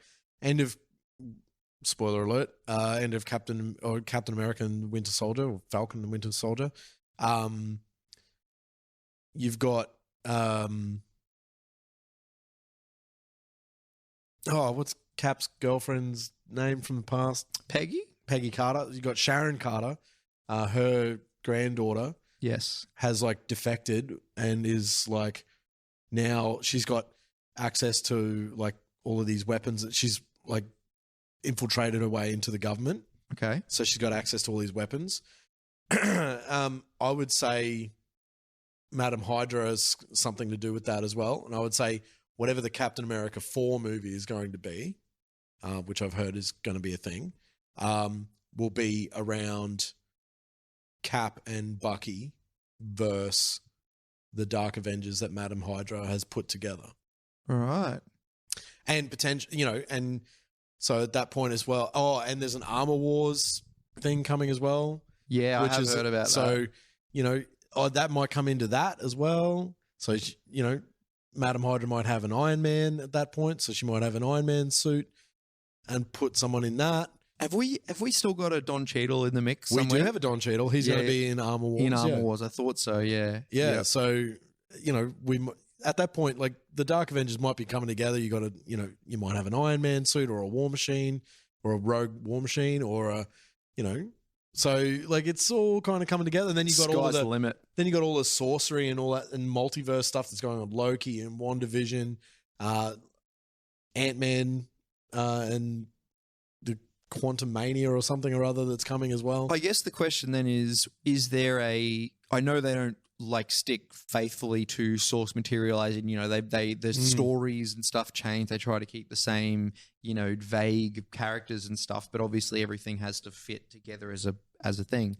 spoiler alert, end of Captain America and Winter Soldier, or Falcon and Winter Soldier. You've got what's Cap's girlfriend's name from the past? Peggy Carter. You've got Sharon Carter, her granddaughter. Yes. Has like defected and is like, now she's got access to like all of these weapons that she's like infiltrated her way into the government. Okay. So she's got access to all these weapons. I would say Madam Hydra has something to do with that as well. And I would say whatever the Captain America 4 movie is going to be, which I've heard is going to be a thing, will be around Cap and Bucky versus the Dark Avengers that Madam Hydra has put together. All right. And potential, and so at that point as well. Oh, and there's an Armor Wars thing coming as well. Yeah, I have heard about that. So, that might come into that as well. So, Madam Hydra might have an Iron Man at that point. So she might have an Iron Man suit and put someone in that. Have we still got a Don Cheadle in the mix somewhere? We do have a Don Cheadle. He's going to be in Armor Wars. In Armor Wars, I thought so, yeah. Yeah, yep. So, we at that point, like, the Dark Avengers might be coming together. You got to, you might have an Iron Man suit or a War Machine or a Rogue War Machine or a, so like it's all kind of coming together. And then you got Sky's the limit. Then you got all the sorcery and all that and multiverse stuff that's going on. Loki and WandaVision, Ant-Man, and the Quantum Mania or something or other that's coming as well. I guess the question then is there I know they don't like stick faithfully to source material, as in, the stories and stuff change. They try to keep the same, vague characters and stuff, but obviously everything has to fit together as a thing.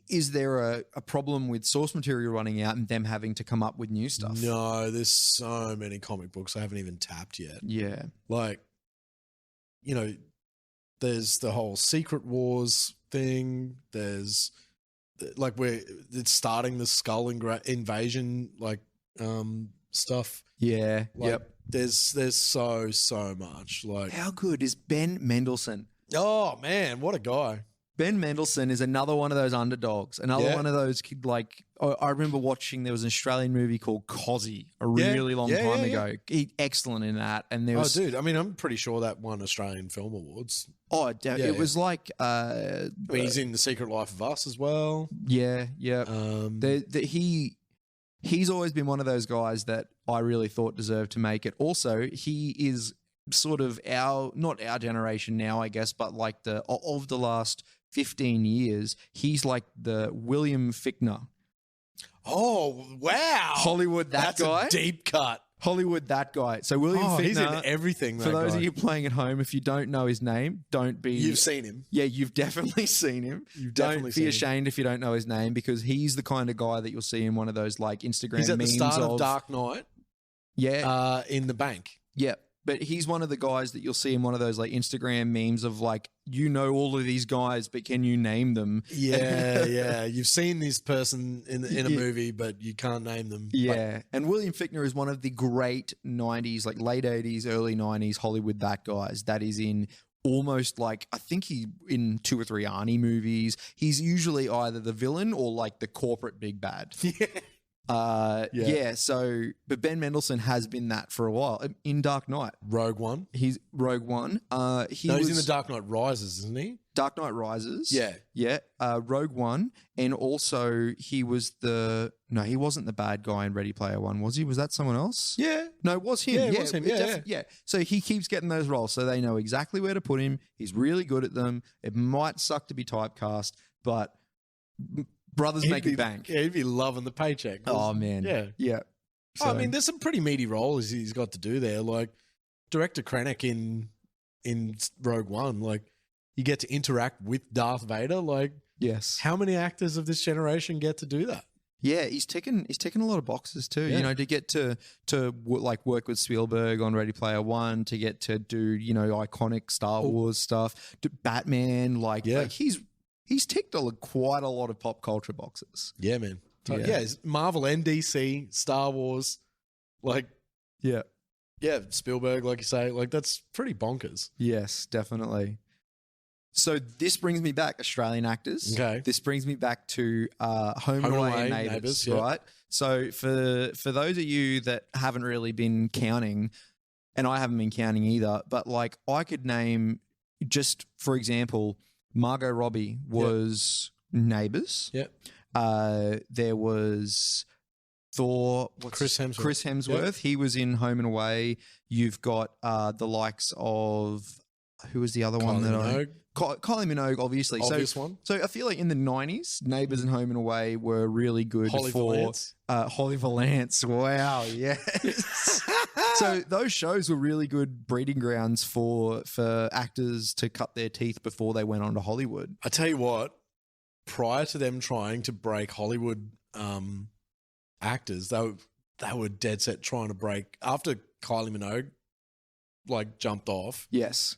Is there a problem with source material running out and them having to come up with new stuff? No, there's so many comic books I haven't even tapped yet. Yeah. Like, there's the whole Secret Wars thing. There's like it's starting the skull invasion like stuff. Yeah. Like, There's so much. Like, how good is Ben Mendelsohn? Oh man, what a guy! Ben Mendelsohn is another one of those underdogs. Another one of those like. I remember watching. There was an Australian movie called Cozzy a really long time ago. He excellent in that. And there was. Oh, dude! I mean, I'm pretty sure that won Australian Film Awards. Oh, it was like. I mean, he's in The Secret Life of Us as well. Yeah. He's always been one of those guys that I really thought deserved to make it. Also, he is sort of not our generation now, I guess, but like of the last 15 years, he's like the William Fichtner. Oh, wow. Hollywood, that's guy. That's a deep cut. Hollywood, that guy. So William Fichtner. He's in everything, For those of you playing at home, if you don't know his name, don't be... You've seen him. Yeah, you've definitely seen him. Don't be ashamed if you don't know his name, because he's the kind of guy that you'll see in one of those like Instagram memes. He's at the start of Dark Knight. Yeah. In the bank. Yeah. But he's one of the guys that you'll see in one of those like Instagram memes of like, you know all of these guys, but can you name them? Yeah. You've seen this person in a movie, but you can't name them. Yeah. And William Fichtner is one of the great 90s, like late 80s, early 90s Hollywood that guys that is in almost like, I think he in 2 or 3 Arnie movies. He's usually either the villain or like the corporate big bad. So but Ben Mendelsohn has been that for a while in Dark Knight. Rogue One. He's Rogue One. He's in the Dark Knight Rises, isn't he? Dark Knight Rises. Yeah. Rogue One, and also he was he wasn't the bad guy in Ready Player One, was he? Was that someone else? Yeah. No, it was him. Yeah, it was him. Yeah. So he keeps getting those roles, so they know exactly where to put him. He's really good at them. It might suck to be typecast, but brothers make it bank. Yeah, he'd be loving the paycheck. Oh, man. Yeah. So, I mean, there's some pretty meaty roles he's got to do there. Like, Director Krennic in Rogue One, like, you get to interact with Darth Vader. Like, yes. How many actors of this generation get to do that? Yeah, he's ticking a lot of boxes too. Yeah. You know, to get to like work with Spielberg on Ready Player One, to get to do, iconic Star Wars stuff, to Batman, like he's ticked quite a lot of pop culture boxes. Yeah, man. Yeah, Marvel and DC, Star Wars, like, yeah, Spielberg, like you say, like that's pretty bonkers. Yes, definitely. So this brings me back, Australian actors. Okay. This brings me back to Home and Away and Neighbours, right? So for those of you that haven't really been counting, and I haven't been counting either, but like I could name, just for example, Margot Robbie was Neighbours. Yep. There was Thor. Chris Hemsworth. Yep. He was in Home and Away. You've got the likes of, who was the other one that Kylie Minogue, obviously. Obvious one. So I feel like in the 90s, Neighbours and Home and Away were really good Holly Valance. Holly Valance. Wow, yes. So those shows were really good breeding grounds for actors to cut their teeth before they went on to Hollywood. I tell you what, prior to them trying to break Hollywood actors, they were dead set trying to break, after Kylie Minogue like jumped off. Yes.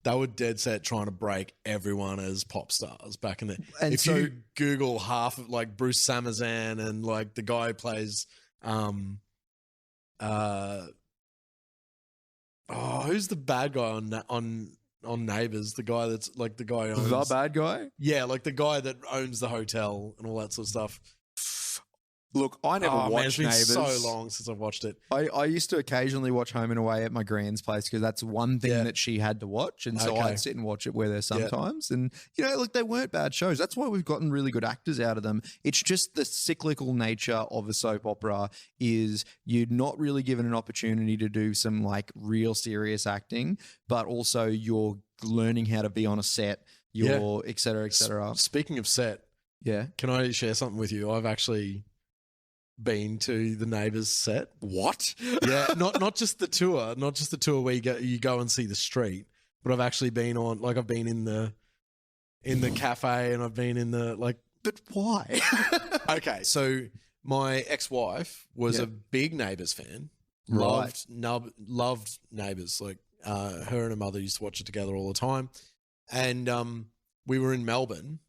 They were dead set trying to break everyone as pop stars back in the... And if you Google half of like Bruce Samazan and like the guy who plays who's the bad guy on Neighbours? The guy that's like the guy who owns... The bad guy? Yeah, like the guy that owns the hotel and all that sort of stuff. Look, I never watched Neighbours. It's been so long since I've watched it. I used to occasionally watch Home and Away at my grand's place because that's one thing that she had to watch. And so I'd sit and watch it with her sometimes. And, like they weren't bad shows. That's why we've gotten really good actors out of them. It's just the cyclical nature of a soap opera is you're not really given an opportunity to do some like real serious acting, but also you're learning how to be on a set, et cetera, et cetera. Speaking of set, can I share something with you? I've actually been to the Neighbours set. What? Yeah, not just the tour, where you go and see the street, but I've actually been on, like I've been in the cafe and I've been in the like. But why? Okay, so my ex-wife was a big Neighbours fan. Right. Loved Neighbours. Like her and her mother used to watch it together all the time, and we were in Melbourne.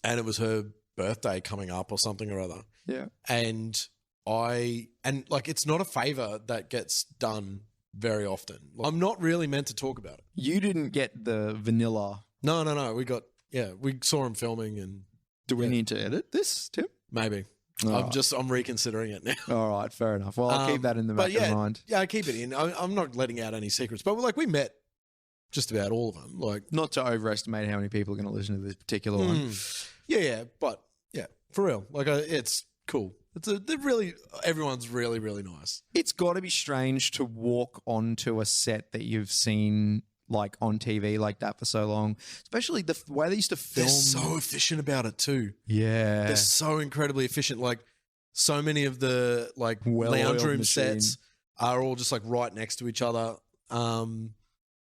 and it was her birthday coming up or something or other. Yeah. And like, it's not a favor that gets done very often. Like, I'm not really meant to talk about it. You didn't get the vanilla. No. We saw him filming, and do we need to edit this, Tim? Maybe. I'm reconsidering it now. All right, fair enough. Well, I'll keep that in the back of mind. Yeah, I keep it in. I'm not letting out any secrets, but like, we met just about all of them. Like, not to overestimate how many people are going to listen to this particular one. Yeah, but yeah, for real. Like, it's cool. Everyone's really, really nice. It's got to be strange to walk onto a set that you've seen like on TV like that for so long, especially the way they used to film. They're so efficient about it too. Yeah. They're so incredibly efficient. Like, so many of the like lounge room sets are all just like right next to each other. And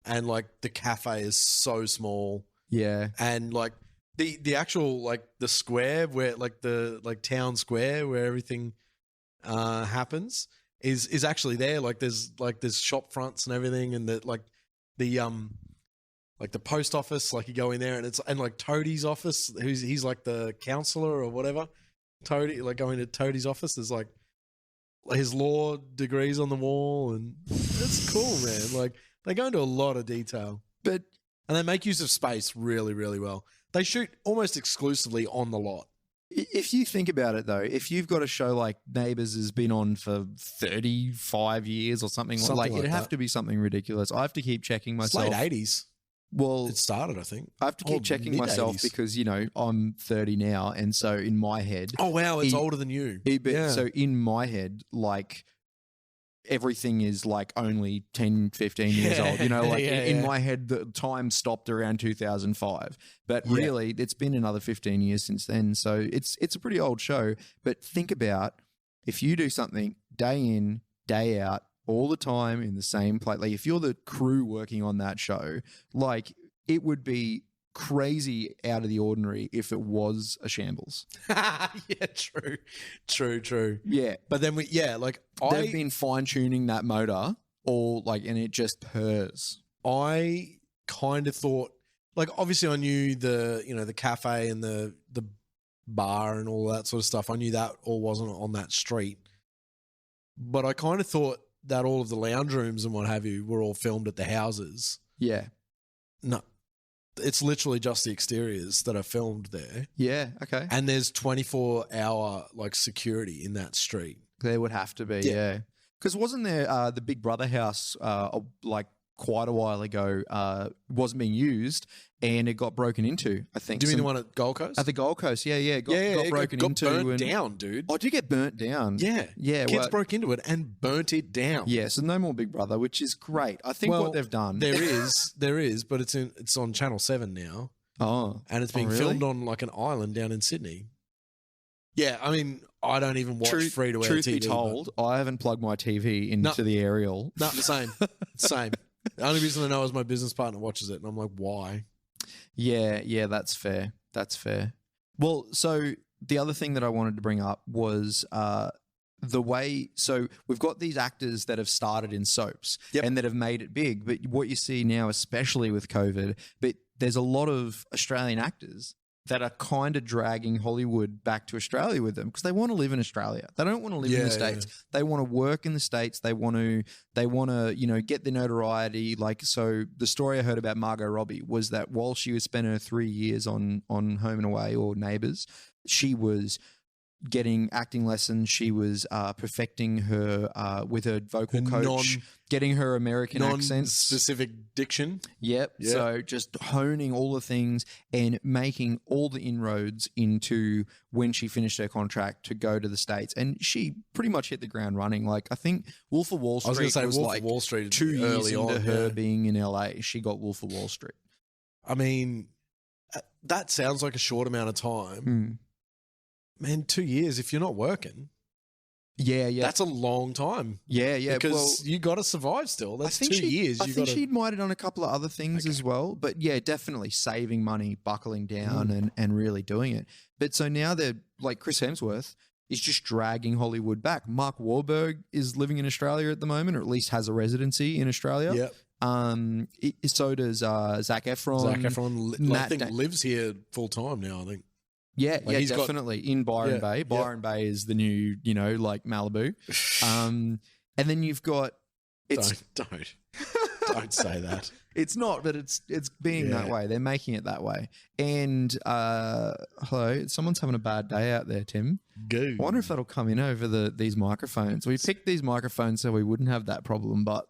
like the cafe is so small. Yeah. And like the actual like the square where like the like town square where everything happens is actually there. Like there's shop fronts and everything, and like the post office, like you go in there and like Toadie's office, he's like the counselor or whatever. Toadie, like going to Toadie's office, there's like his law degrees on the wall, and it's cool, man. Like, they go into a lot of detail, and they make use of space really, really well. They shoot almost exclusively on the lot. If you think about it, though, if you've got a show like Neighbours has been on for 35 years or something like it'd have to be something ridiculous. I have to keep checking myself. It's late 80s. Well, it started, I think. I have to keep checking myself because, you know, I'm 30 now. And so in my head. Oh, wow. It's older than you. So in my head, like, everything is like only 10, 15 years old. You know, like in my head, the time stopped around 2005. But really, it's been another 15 years since then. So it's a pretty old show. But think about if you do something day in, day out, all the time in the same place. Like, if you're the crew working on that show, like, it would be crazy out of the ordinary if it was a shambles. Yeah, true. Yeah. But then they've been fine tuning that motor and it just purrs. I kind of thought, like, obviously I knew the cafe and the bar and all that sort of stuff. I knew that all wasn't on that street. But I kind of thought that all of the lounge rooms and what have you were all filmed at the houses. Yeah. No. It's literally just the exteriors that are filmed there. Yeah, okay. And there's 24-hour like security in that street. There would have to be, yeah. Because wasn't there the Big Brother house like quite a while ago wasn't being used and it got broken into, I think. Do you mean the one at Gold Coast? At the Gold Coast, got broken into. Got burnt down, dude. Oh, did you get burnt down? Yeah. Kids broke into it and burnt it down. Yeah, so no more Big Brother, which is great. I think what they've done. There is, but it's on Channel 7 now. Oh. And it's being filmed on like an island down in Sydney. Yeah, I mean, I don't even watch free-to-air TV. Truth be told, I haven't plugged my TV into the aerial. No, the same. Same. The only reason I know is my business partner watches it, and I'm like, why? Yeah, that's fair. That's fair. Well, so the other thing that I wanted to bring up was the way. So we've got these actors that have started in soaps and that have made it big. But what you see now, especially with COVID, but there's a lot of Australian actors that are kind of dragging Hollywood back to Australia with them because they want to live in Australia. They don't want to live in the States. Yeah. They want to work in the States. They want to, get the notoriety. Like, so the story I heard about Margot Robbie was that while she was spending her 3 years on Home and Away or Neighbours, she was getting acting lessons. She was perfecting her with her vocal coach, getting her American accent, specific diction. Yep. So just honing all the things and making all the inroads into when she finished her contract to go to the States. And she pretty much hit the ground running. Like, I think Wolf of Wall Street was like Wall Street 2 years into her being in LA. She got Wolf of Wall Street. I mean, that sounds like a short amount of time. Man, 2 years if you're not working. Yeah. That's a long time. Yeah. Because you got to survive still. That's 2 years. I think she might have done a couple of other things as well. But yeah, definitely saving money, buckling down and really doing it. But so now they're like Chris Hemsworth is just dragging Hollywood back. Mark Wahlberg is living in Australia at the moment, or at least has a residency in Australia. Yep. So does Zac Efron. Zac Efron, I think, lives here full time now, I think. Yeah, Like, he's definitely in Byron Bay. Byron Bay is the new, like Malibu. And then you've got don't say that. It's not, but it's being that way. They're making it that way. And hello, someone's having a bad day out there, Tim. Go. I wonder if that'll come in over these microphones. We picked these microphones so we wouldn't have that problem, but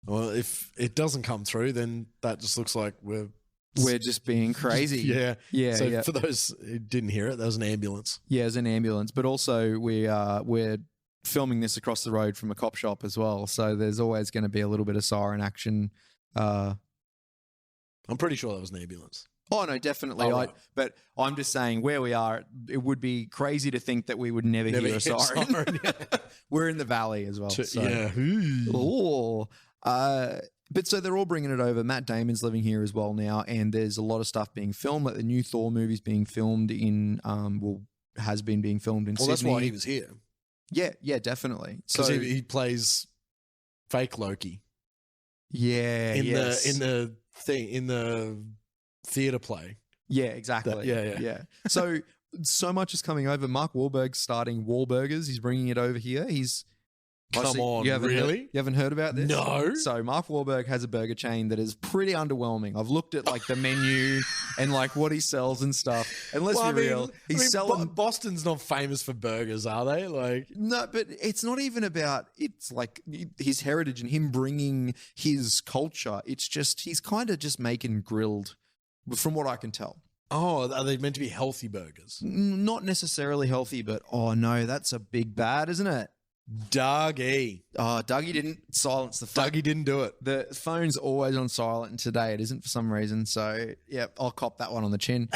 well, if it doesn't come through, then that just looks like we're just being crazy. Yeah. So for those who didn't hear it, that was an ambulance. Yeah, it was an ambulance. But also we're filming this across the road from a cop shop as well. So there's always going to be a little bit of siren action. I'm pretty sure that was an ambulance. Oh, no, definitely. Right. But I'm just saying where we are, it would be crazy to think that we would never hear a siren. We're in the valley as well. So. Yeah. Oh. But so they're all bringing it over. Matt Damon's living here as well now, and there's a lot of stuff being filmed. Like the new Thor movie's being filmed in, has been being filmed in Sydney. Well, that's why he was here. Yeah, definitely. Because he plays fake Loki. Yeah, in the theater play. Yeah, exactly. Yeah. So much is coming over. Mark Wahlberg's starting Wahlburgers. He's bringing it over here. Come on, you really? You haven't heard about this? No. So Mark Wahlberg has a burger chain that is pretty underwhelming. I've looked at like the menu and like what he sells and stuff. And let's be real, he's selling. Boston's not famous for burgers, are they? Like, no, but it's not even about. It's like his heritage and him bringing his culture. It's just he's kind of just making grilled, from what I can tell. Oh, are they meant to be healthy burgers? Not necessarily healthy, but oh no, that's a big bad, isn't it? Dougie. Oh, Dougie didn't silence the phone. Dougie didn't do it. The phone's always on silent, and today it isn't for some reason. So, yeah, I'll cop that one on the chin.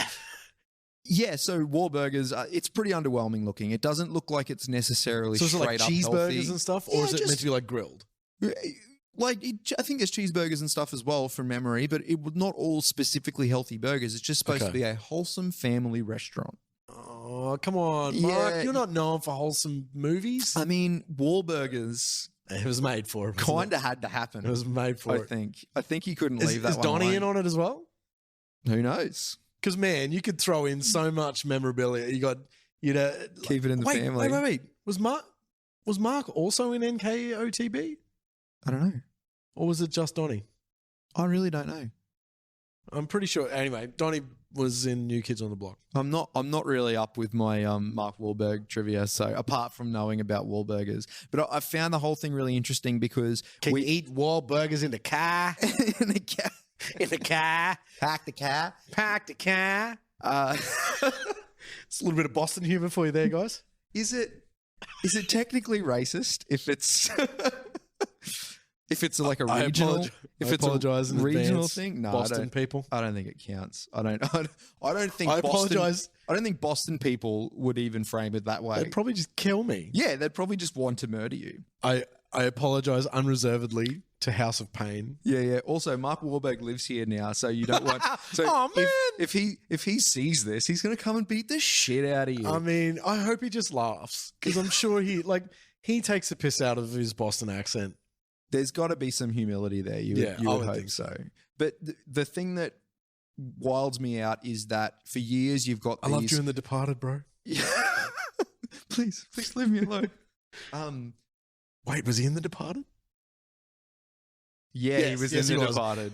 Yeah, so Wahlburgers, it's pretty underwhelming looking. It doesn't look like it's necessarily straight like up cheeseburgers healthy. And stuff? Or is it meant to be like grilled? I think there's cheeseburgers and stuff as well from memory, but it would not all specifically healthy burgers. It's just supposed to be a wholesome family restaurant. Oh, come on, Mark. Yeah. You're not known for wholesome movies. I mean, Wahlburgers. It was made for it. Kind of had to happen. It was made for it. I think he couldn't leave that one. Is Donnie in on it as well? Who knows? Because, man, you could throw in so much memorabilia. Keep it in the family. Wait. Was Mark also in NKOTB? I don't know. Or was it just Donnie? I really don't know. I'm pretty sure. Anyway, Donnie was in New Kids on the Block. I'm not really up with my Mark Wahlberg trivia. So apart from knowing about Wahlburgers, but I found the whole thing really interesting because we eat Wahlburgers in the car. in the car. In the car. Pack the car. Park the car. It's a little bit of Boston humor for you there, guys. Is it technically racist if it's if it's like a regional regional thing? No, Boston people. I don't think it counts. I don't think I apologize. I don't think Boston people would even frame it that way. They'd probably just kill me. Yeah, they'd probably just want to murder you. I apologize unreservedly to House of Pain. Yeah. Also, Mark Wahlberg lives here now, so you don't want. So oh man, if he sees this, he's gonna come and beat the shit out of you. I mean, I hope he just laughs because I'm sure he takes the piss out of his Boston accent. There's got to be some humility there. You would hope so. But the thing that wilds me out is that for years you've got. I loved you in The Departed, bro. Please leave me alone. Wait, was he in The Departed? Yeah, he was in The Departed.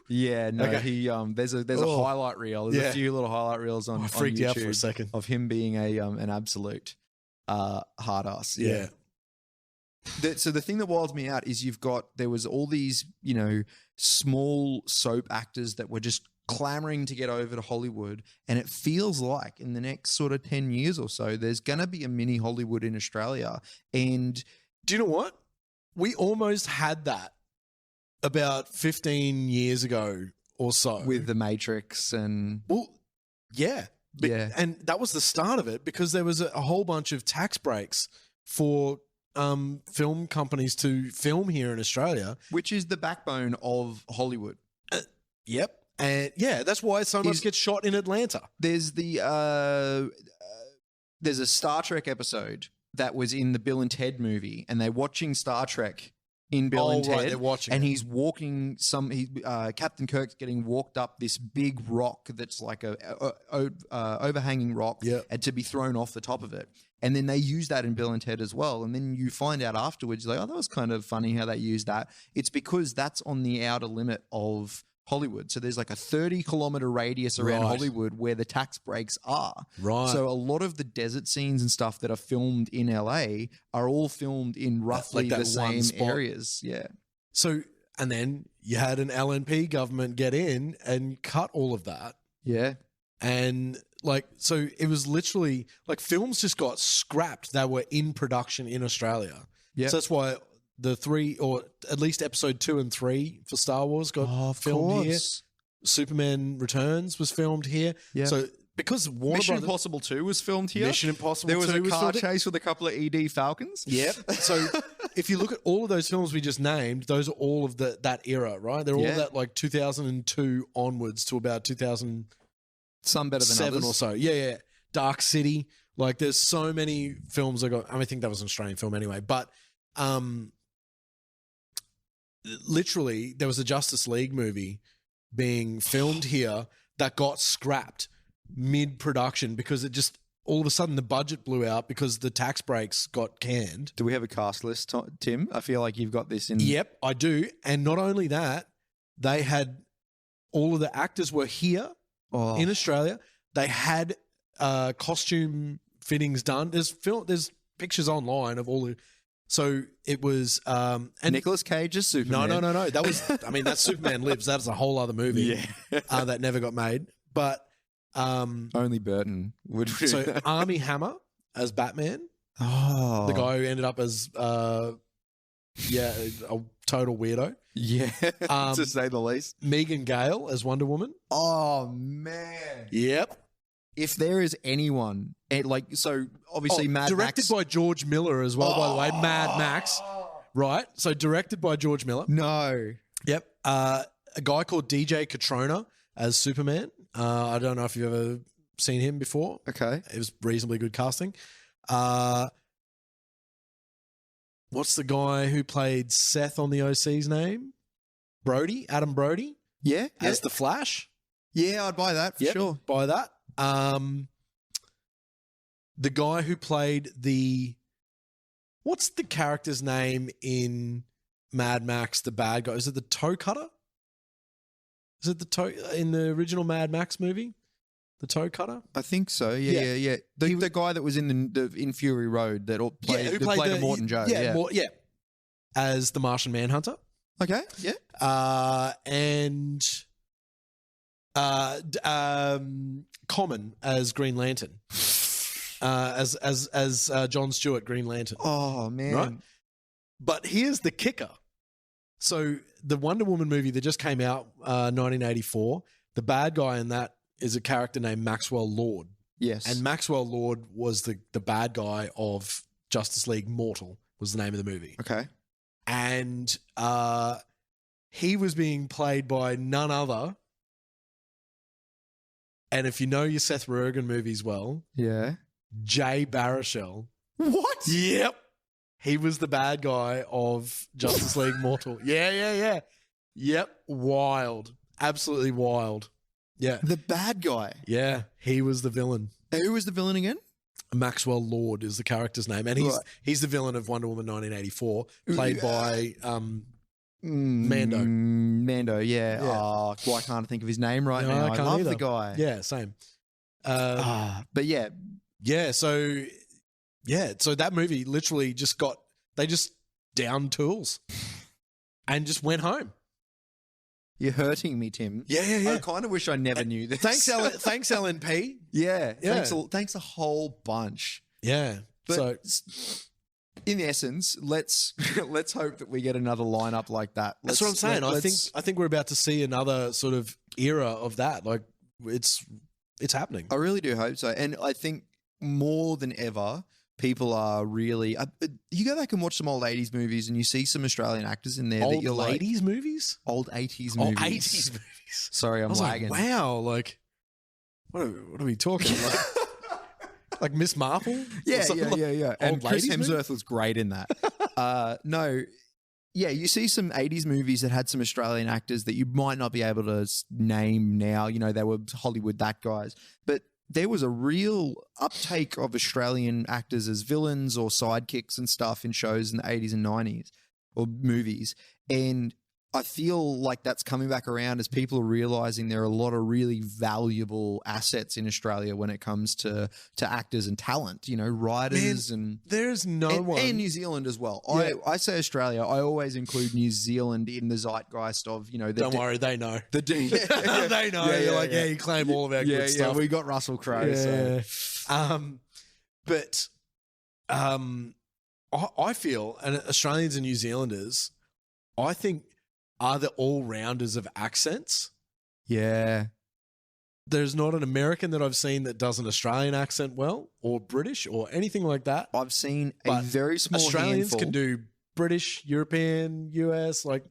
Yeah, no, okay. There's a highlight reel. There's a few little highlight reels on. I freaked on YouTube out for a second of him being an absolute hard ass. Yeah. So the thing that wilds me out is there was all these small soap actors that were just clamoring to get over to Hollywood, and it feels like in the next sort of 10 years or so there's going to be a mini Hollywood in Australia. And do you know what? We almost had that about 15 years ago or so with The Matrix and and that was the start of it because there was a whole bunch of tax breaks for film companies to film here in Australia, which is the backbone of Hollywood. Yep. And that's why so much gets shot in Atlanta. There's there's a Star Trek episode that was in the Bill and Ted movie, and they're watching Star Trek in Bill and Ted. They're watching and he's walking Captain Kirk's getting walked up this big rock that's like a overhanging rock and to be thrown off the top of it. And then they use that in Bill and Ted as well. And then you find out afterwards, like, oh, that was kind of funny how they used that. It's because that's on the outer limit of Hollywood. So there's like a 30-kilometer radius around Hollywood where the tax breaks are. Right. So a lot of the desert scenes and stuff that are filmed in LA are all filmed in roughly the same areas. Yeah. So, and then you had an LNP government get in and cut all of that. Yeah. And like, so it was literally like films just got scrapped that were in production in Australia. Yeah. So that's why the 3, or at least episode 2 and 3 for Star Wars got filmed here. Superman Returns was filmed here. Yeah. So because Mission Impossible 2 was filmed here. Mission Impossible 2 was a car chase with a couple of ED Falcons. Yep. So if you look at all of those films we just named, those are all of that era, right? They're all that like 2002 onwards to about 2000. Some better than 7 others. or so. Yeah. Dark City. Like there's so many films I think that was an Australian film anyway, but literally there was a Justice League movie being filmed here that got scrapped mid-production because it just all of a sudden the budget blew out because the tax breaks got canned. Do we have a cast list, Tim? I feel like you've got this in. Yep, I do. And not only that, they had all of the actors were here in Australia. They had costume fittings done. There's pictures online of all the. So it was and Nicolas Cage's Superman. No. That was that's Superman Lives. That's a whole other movie that never got made. But only Burton would. So Armie Hammer as Batman. Oh, the guy who ended up as a total weirdo. Yeah, to say the least. Megan Gale as Wonder Woman. Oh man. Yep. If there is anyone, obviously Mad Max. Directed by George Miller as well, by the way. Mad Max. Right? So directed by George Miller. No. Yep. A guy called DJ Catrona as Superman. I don't know if you've ever seen him before. Okay. It was reasonably good casting. What's the guy who played Seth on the OC's name? Adam Brody? Yeah. As the Flash? Yeah, I'd buy that for sure. Buy that. The guy who played what's the character's name in Mad Max, the bad guy? Is it the toe cutter? Is it the toe in the original Mad Max movie? The toe cutter? I think so. Yeah. The guy that was in in Fury Road that played a Morton Joe. Yeah. As the Martian Manhunter. Okay. Yeah. And Common as Green Lantern. As Jon Stewart, Green Lantern. Oh man! Right? But here's the kicker. So the Wonder Woman movie that just came out, 1984. The bad guy in that is a character named Maxwell Lord. Yes, and Maxwell Lord was the bad guy of Justice League Mortal. Was the name of the movie. Okay, and he was being played by none other. And if you know your Seth Rogen movies well, Jay Baruchel. What? Yep. He was the bad guy of Justice League Mortal. Yeah. Yep. Wild. Absolutely wild. Yeah. The bad guy. Yeah. He was the villain. Who was the villain again? Maxwell Lord is the character's name. And he's the villain of Wonder Woman 1984, played by Mando, yeah. Oh, why can't I think of his name right now? I love the guy. Yeah, same. But yeah. Yeah, so that movie literally they just downed tools and just went home. You're hurting me, Tim. Yeah. I kind of wish I never knew this. Thanks, LNP. Yeah. Thanks a whole bunch. Yeah. But in essence, let's hope that we get another lineup like that. That's what I'm saying. I think we're about to see another sort of era of that. Like it's happening. I really do hope so. And I think more than ever, people are really. You go back and watch some old 80s movies, and you see some Australian actors in there that you're like. Old 80s movies? Old 80s movies. Old 80s movies. Sorry, I'm lagging. Like, wow, like what are we talking like? Like Miss Marple? Yeah. And Chris Hemsworth movie? was great in that. No, Yeah, you see some 80s movies that had some Australian actors that you might not be able to name now. You know, they were Hollywood that guys. But there was a real uptake of Australian actors as villains or sidekicks and stuff in shows in the 80s and 90s or movies. And I feel like that's coming back around as people are realizing there are a lot of really valuable assets in Australia when it comes to actors and talent, you know, writers. And there's no one. And New Zealand as well. Yeah. I say Australia, I always include New Zealand in the zeitgeist of, you know. Don't worry, they know. They know. Yeah, you claim all of our good stuff. Yeah, we got Russell Crowe. Yeah. So. I feel, and Australians and New Zealanders, I think, are the all-rounders of accents. Yeah. There's not an American that I've seen that does an Australian accent well, or British, or anything like that. I've seen a very small Australians handful. Can do British, European, US, like...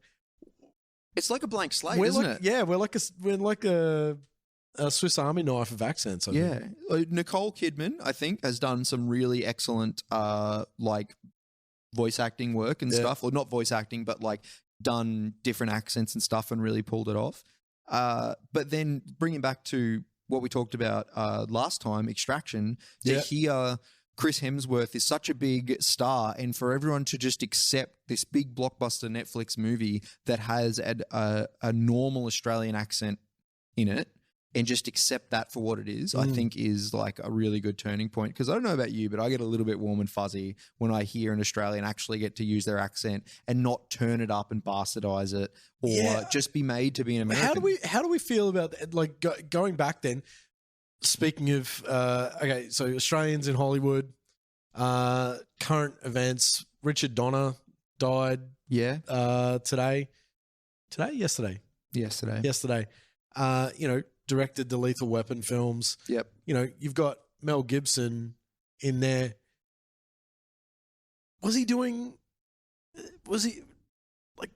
It's like a blank slate, isn't it? Yeah, we're like a Swiss Army knife of accents. I think. Nicole Kidman, I think, has done some really excellent, voice acting work and stuff. Or not voice acting, but like... done different accents and stuff and really pulled it off. But then bringing back to what we talked about last time, Extraction, to hear Chris Hemsworth is such a big star, and for everyone to just accept this big blockbuster Netflix movie that has a normal Australian accent in it and just accept that for what it is, I think is like a really good turning point. Because I don't know about you, but I get a little bit warm and fuzzy when I hear an Australian actually get to use their accent and not turn it up and bastardize it or just be made to be an American. How do we feel about that? Like going back then, speaking of, so Australians in Hollywood, current events, Richard Donner died yesterday. You know, directed the Lethal Weapon films. Yep. You know, you've got Mel Gibson in there. Was he like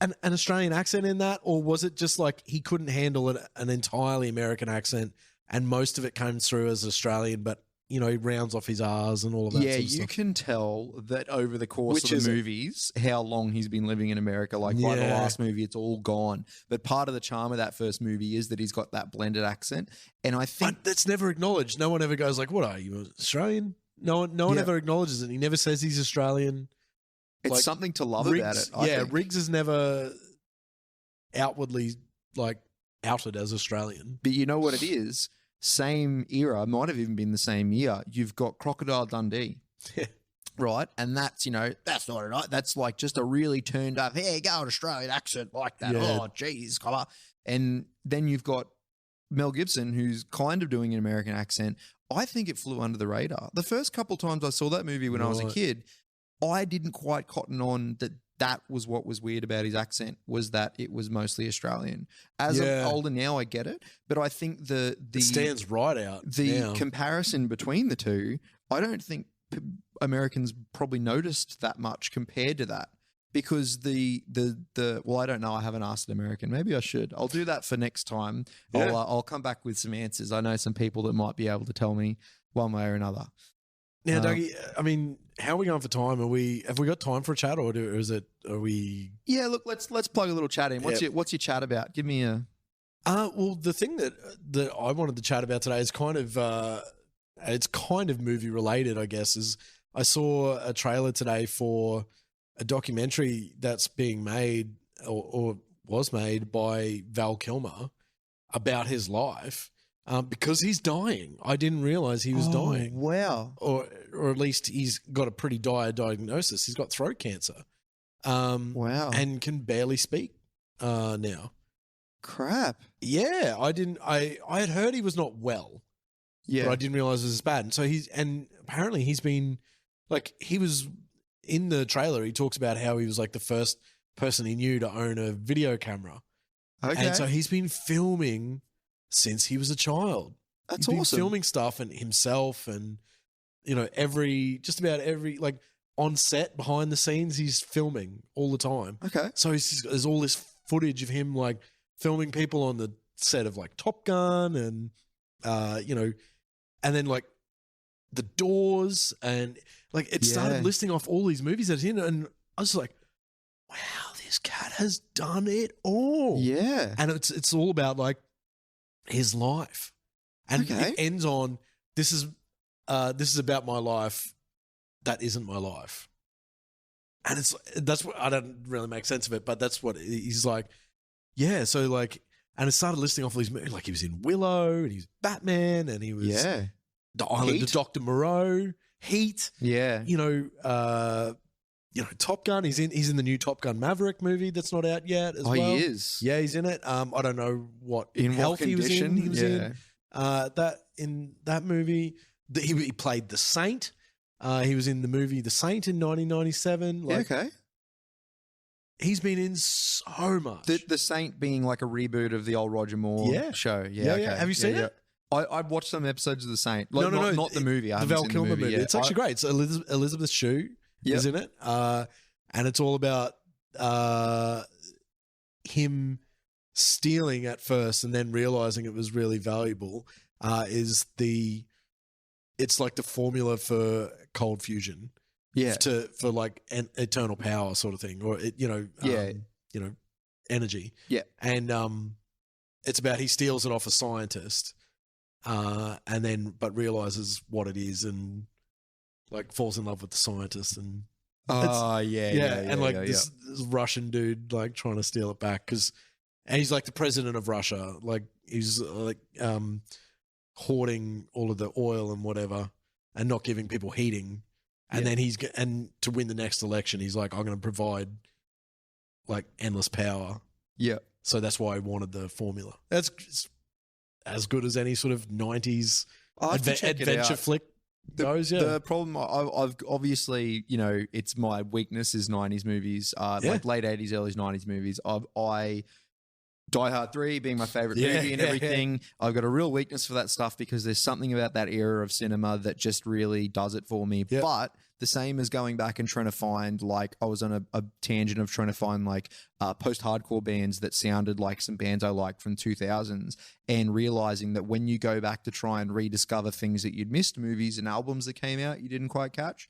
an Australian accent in that? Or was it just like he couldn't handle an entirely American accent and most of it came through as Australian, but, you know, he rounds off his R's and all of that sort of stuff. You can tell that over the course of the movies, how long he's been living in America. Like by the last movie, it's all gone. But part of the charm of that first movie is that he's got that blended accent. And I think... But that's never acknowledged. No one ever goes like, what are you, Australian? No one ever acknowledges it. He never says he's Australian. It's like, something to love about it. I think. Riggs is never outwardly like outed as Australian. But you know what it is? Same era, might have even been the same year. You've got Crocodile Dundee, right? And that's, you know, that's not enough. That's like just a really turned up, here you go, an Australian accent like that. Yeah. Oh, geez, come. And then you've got Mel Gibson, who's kind of doing an American accent. I think it flew under the radar. The first couple times I saw that movie when I was a kid, I didn't quite cotton on that was what was weird about his accent, was that it was mostly Australian. As I'm older now, I get it, but I think it stands right out. The comparison between the two, I don't think Americans probably noticed that much compared to that, because well, I don't know. I haven't asked an American. Maybe I should. I'll do that for next time. Yeah. I'll come back with some answers. I know some people that might be able to tell me one way or another. Now, Dougie, I mean, how are we going for time? Have we got time for a chat, or are we? Yeah, look, let's plug a little chat in. What's your chat about? Give me a. Well, the thing that I wanted to chat about today is kind of movie related, I guess. Is I saw a trailer today for a documentary that's being made or was made by Val Kilmer about his life. Because he's dying. I didn't realize he was dying. Wow. Or at least he's got a pretty dire diagnosis. He's got throat cancer. Wow. And can barely speak now. Crap. Yeah, I had heard he was not well. Yeah. But I didn't realize it was as bad. And apparently he's been, like, he was in the trailer, he talks about how he was like the first person he knew to own a video camera. Okay. And so he's been filming since he was a child. That's He's been awesome. filming stuff and himself and, you know, just about every, like, on set, behind the scenes, he's filming all the time. Okay. So there's all this footage of him, like, filming people on the set of, like, Top Gun and, you know, and then, like, The Doors and, like, it started listing off all these movies that he's in, and I was like, wow, this cat has done it all. Yeah. And it's all about like his life. And it ends on, this is about my life that isn't my life. And that's what, I don't really make sense of it, but that's what he's like. Yeah, so like, and it started listing off all these movies. Like he was in Willow, and he was Batman, and he was The Island of Dr. Moreau, Heat. Yeah. Top Gun. He's in the new Top Gun Maverick movie that's not out yet as well. He is. Yeah, he's in it. I don't know what health he was in. He was in that movie. He played the Saint. He was in the movie The Saint in 1997. Okay. He's been in so much. The Saint being like a reboot of the old Roger Moore show. Yeah. Okay. Have you seen it? I've watched some episodes of The Saint. Like, no, not the movie. I haven't seen the Val Kilmer movie. It's actually great. It's Elizabeth Shue is in it. And it's all about him stealing at first and then realizing it was really valuable. It's like the formula for cold fusion. Yeah. For like an eternal power sort of thing, or energy. Yeah. And it's about he steals it off a scientist, but realizes what it is and like falls in love with the scientist and this Russian dude like trying to steal it back and he's like the president of Russia, like he's like hoarding all of the oil and whatever and not giving people heating. And then and to win the next election, he's like, I'm going to provide like endless power. Yeah. So that's why I wanted the formula. That's as good as any sort of 90s adventure flick goes. The problem I've obviously, it's my weakness is 90s movies, like late 80s, early 90s movies. Die Hard 3 being my favorite movie and everything. I've got a real weakness for that stuff because there's something about that era of cinema that just really does it for me. Yep. But the same as going back and trying to find, like, I was on a tangent of trying to find like post-hardcore bands that sounded like some bands I liked from 2000s and realizing that when you go back to try and rediscover things that you'd missed, movies and albums that came out you didn't quite catch,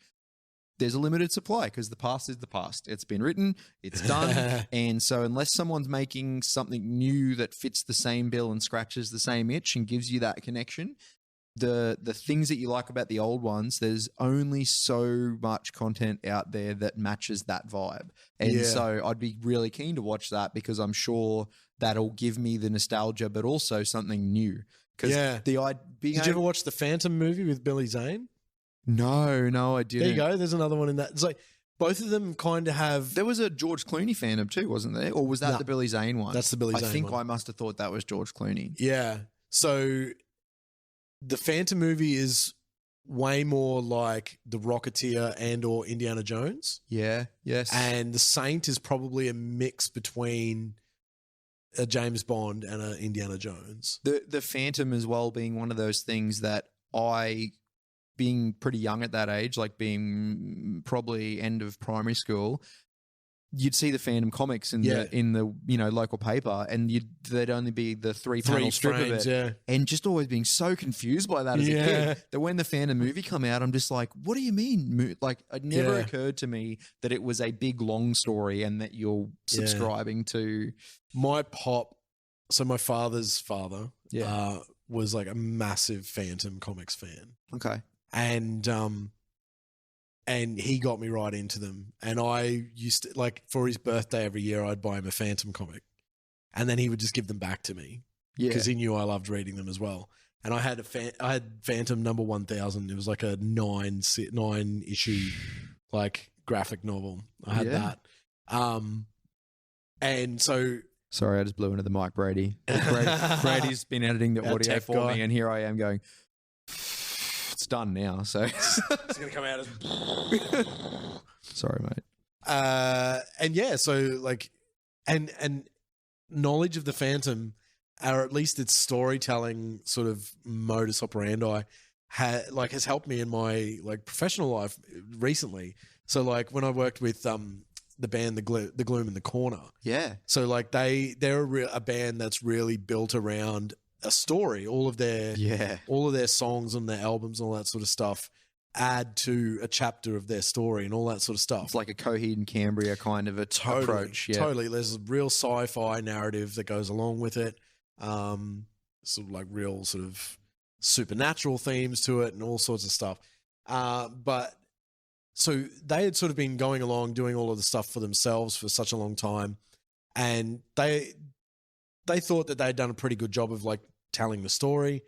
there's a limited supply because the past is the past. It's been written, it's done. And so unless someone's making something new that fits the same bill and scratches the same itch and gives you that connection, the things that you like about the old ones, there's only so much content out there that matches that vibe. And so I'd be really keen to watch that because I'm sure that'll give me the nostalgia, but also something new. Did you ever watch the Phantom movie with Billy Zane? No, I didn't. There you go. There's another one in that. It's like both of them kind of have. There was a George Clooney Phantom too, wasn't there? Or was that the Billy Zane one? That's the Billy Zane one. I think I must have thought that was George Clooney. Yeah. So the Phantom movie is way more like The Rocketeer and or Indiana Jones. Yeah. Yes. And the Saint is probably a mix between a James Bond and a Indiana Jones. The Phantom as well being one of those things that being pretty young at that age, like being probably end of primary school, you'd see the Phantom comics in the local paper, and there'd only be the three panel strip frames, of it, and just always being so confused by that as a kid. That when the Phantom movie come out, I'm just like, what do you mean? Like, it never occurred to me that it was a big long story and that you're subscribing to. My pop, so my father's father, was like a massive Phantom comics fan. Okay. And he got me right into them. And I used to, like, for his birthday every year, I'd buy him a Phantom comic. And then he would just give them back to me. Yeah. Because he knew I loved reading them as well. And I had Phantom number 1000. It was like a 9 issue, like, graphic novel. I had that. And so... Sorry, I just blew into the mic, Brady. Brady's been editing the audio for me, and here I am going... It's done now, so it's gonna come out as. Sorry, mate. So like, and knowledge of the Phantom, or at least its storytelling sort of modus operandi, has helped me in my like professional life recently. So like when I worked with the band the Gloom in the Corner, So like they're a band that's really built around a story. All of their songs and their albums and all that sort of stuff add to a chapter of their story and all that sort of stuff. It's like a Coheed and Cambria kind of approach. Yeah. Totally. There's a real sci-fi narrative that goes along with it. Sort of like real sort of supernatural themes to it and all sorts of stuff. But so they had sort of been going along doing all of the stuff for themselves for such a long time, and they thought that they'd done a pretty good job of like telling the story.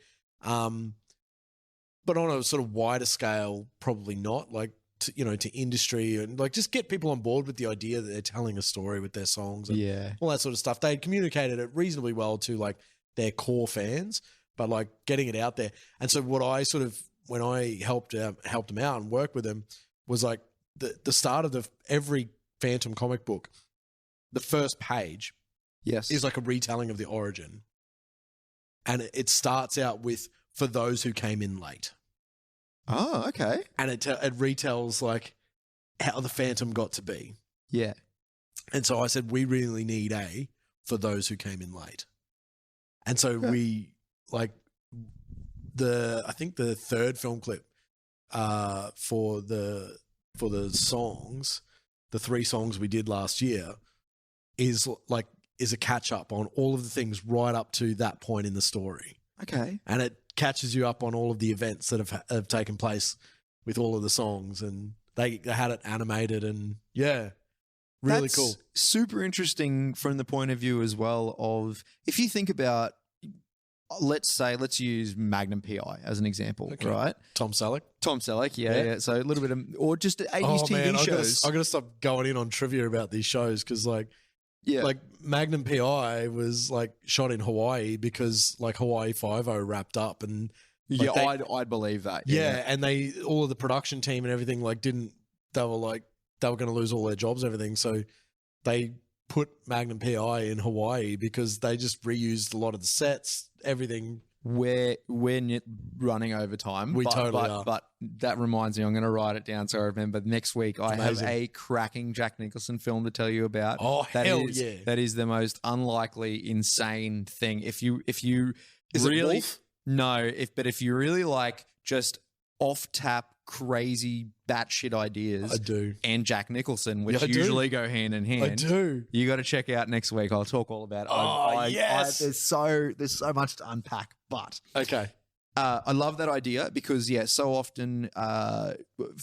But on a sort of wider scale, probably not, like, to industry and like just get people on board with the idea that they're telling a story with their songs and all that sort of stuff. They had communicated it reasonably well to like their core fans, but like getting it out there. And so what I sort of, when I helped them out and worked with them, was like the start of every Phantom comic book, the first page is like a retelling of the origin. And it starts out with, for those who came in late. Oh, okay. And it retells like how the Phantom got to be. Yeah. And so I said, we really need for those who came in late. And so we like I think the third film clip for the songs, the 3 songs we did last year is a catch up on all of the things right up to that point in the story. Okay. And it catches you up on all of the events that have taken place with all of the songs, and they had it animated, and really cool. Super interesting from the point of view as well of, if you think about, let's use Magnum PI as an example, right? Tom Selleck, yeah. So a little bit of, or just 80s TV shows. I got to stop going in on trivia about these shows because like Magnum PI was like shot in Hawaii because like Hawaii 5-0 wrapped up, and like I'd believe that. Yeah, and all of the production team and everything they were going to lose all their jobs and everything, so they put Magnum PI in Hawaii because they just reused a lot of the sets, everything. We're running over time. We totally are. But that reminds me, I'm going to write it down so I remember. Next week, I have a cracking Jack Nicholson film to tell you about. Oh, hell yeah. That is the most unlikely, insane thing. If you is really... it Wolf? No, if you really like just off-tap, crazy batshit ideas, I do, and Jack Nicholson, which usually go hand in hand. I do. You got to check out next week. I'll talk all about it. Yes. There's so much to unpack, but okay. I love that idea because, so often,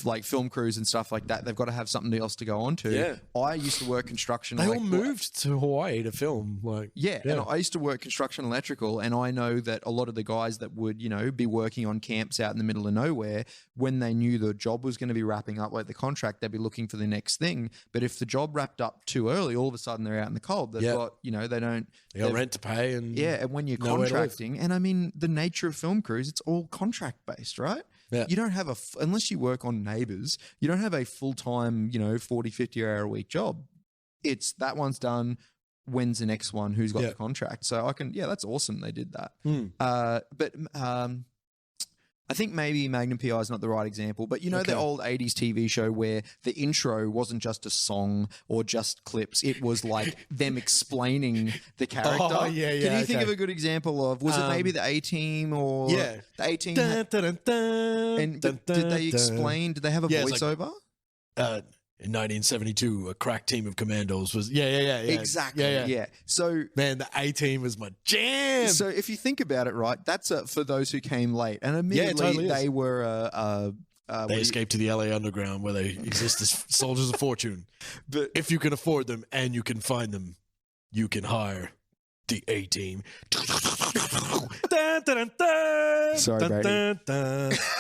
like film crews and stuff like that, they've got to have something else to go on to. Yeah. I used to work construction. They all moved to Hawaii to film. And I used to work construction electrical, and I know that a lot of the guys that would, be working on camps out in the middle of nowhere, when they knew the job was going to be wrapping up, like the contract, they'd be looking for the next thing. But if the job wrapped up too early, all of a sudden they're out in the cold. They've got, they got rent to pay. And and when you're contracting, and I mean, the nature of film crews, it's all contract based, right? Yeah. You don't have unless you work on Neighbours, you don't have a full-time, 40, 50 hour a week job. It's that one's done. When's the next one? Who's got the contract? So that's awesome. They did that. But I think maybe Magnum PI is not the right example, but the old 80s TV show where the intro wasn't just a song or just clips. It was like them explaining the character. Oh, yeah. Can you think of a good example of, was it maybe the A-Team or the A-Team? And did they explain, did they have a voiceover? In 1972, a crack team of commandos was exactly yeah. So man, the A-Team was my jam. So if you think about it, right, that's for those who came late, and immediately they were they escaped to the LA Underground where they exist as soldiers of fortune. But if you can afford them and you can find them, you can hire the A-Team. Sorry, Brady.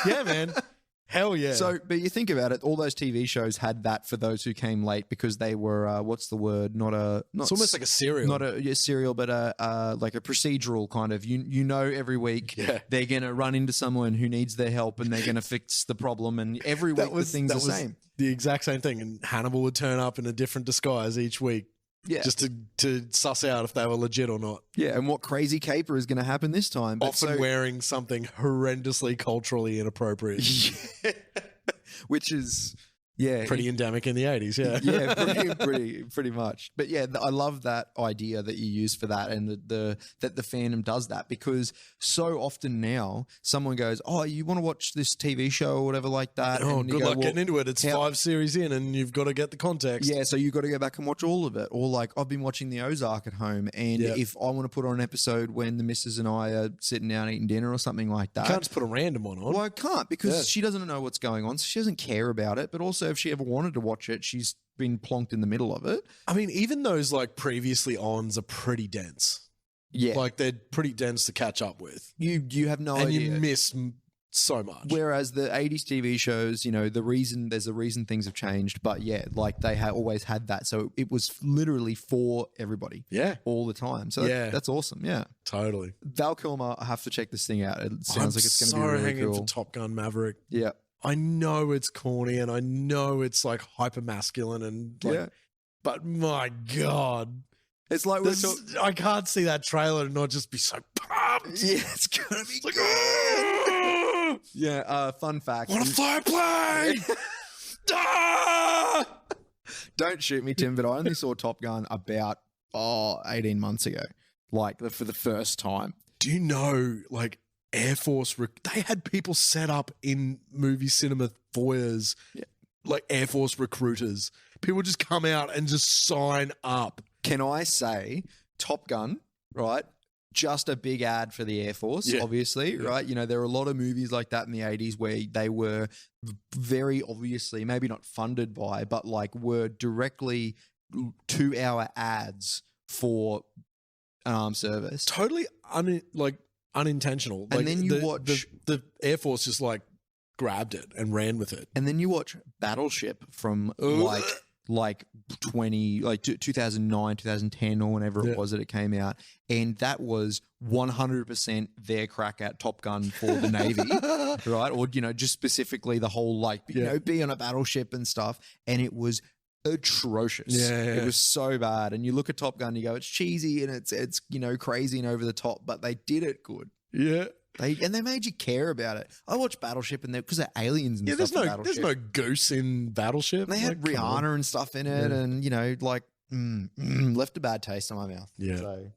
Yeah, man. Hell yeah. So, but you think about it, all those TV shows had that for those who came late because they were, what's the word? It's almost like a serial. Not a serial, but like a procedural kind of, every week they're going to run into someone who needs their help and they're going to fix the problem. And every week the thing's the same. The exact same thing. And Hannibal would turn up in a different disguise each week. Yeah. Just to suss out if they were legit or not. Yeah, and what crazy caper is going to happen this time. But often wearing something horrendously culturally inappropriate. Which is Yeah, pretty endemic in the 80s. Yeah, yeah, pretty much. But yeah, I love that idea that you use for that, and that the fandom does that, because so often now someone goes, "Oh, you want to watch this TV show or whatever like that?" Oh, and good luck getting into it. It's 5 series in, and you've got to get the context. Yeah, so you've got to go back and watch all of it. Or like, I've been watching The Ozark at home, and if I want to put on an episode when the missus and I are sitting down eating dinner or something like that, you can't just put a random one on. Well, I can't, because she doesn't know what's going on, so she doesn't care about it. But also, if she ever wanted to watch it, she's been plonked in the middle of it. I mean, even those like previously ons are pretty dense. Yeah, like they're pretty dense to catch up with. You have no idea, and you miss so much. Whereas the 80s TV shows, you know, there's a reason things have changed, but yeah, like they always had that. So it was literally for everybody. Yeah. All the time. So that's awesome. Yeah. Totally. Val Kilmer, I have to check this thing out. It sounds like it's going to be really hanging cool. for Top Gun Maverick. Yeah. I know it's corny and I know it's like hyper masculine and like, but my God. It's like I can't see that trailer and not just be so pumped. Yeah, it's gonna be like, yeah. Fun fact. Want to fly a plane? Don't shoot me, Tim, but I only saw Top Gun about 18 months ago, like for the first time. Do you know, like Air Force? They had people set up in movie cinema foyers, like Air Force recruiters. People just come out and just sign up. Can I say Top Gun, right? Just a big ad for the Air Force, obviously, right? You know, there are a lot of movies like that in the 80s where they were very obviously, maybe not funded by, but like were directly 2-hour ads for an armed service. Totally unintententional. And then you watch... The Air Force just like grabbed it and ran with it. And then you watch Battleship from like 2009, 2010 or whenever it was that it came out. And that was 100% their crack at Top Gun for the Navy, right? Or, you know, just specifically the whole like, you know, be on a battleship and stuff. And it was atrocious. It was so bad. And you look at Top Gun, you go, it's cheesy and it's you know, crazy and over the top, but they did it good. Yeah. They made you care about it. I watched Battleship and because they're aliens and stuff. There's no goose in Battleship. They had Rihanna and stuff in it, and you know, like left a bad taste in my mouth. Yeah. So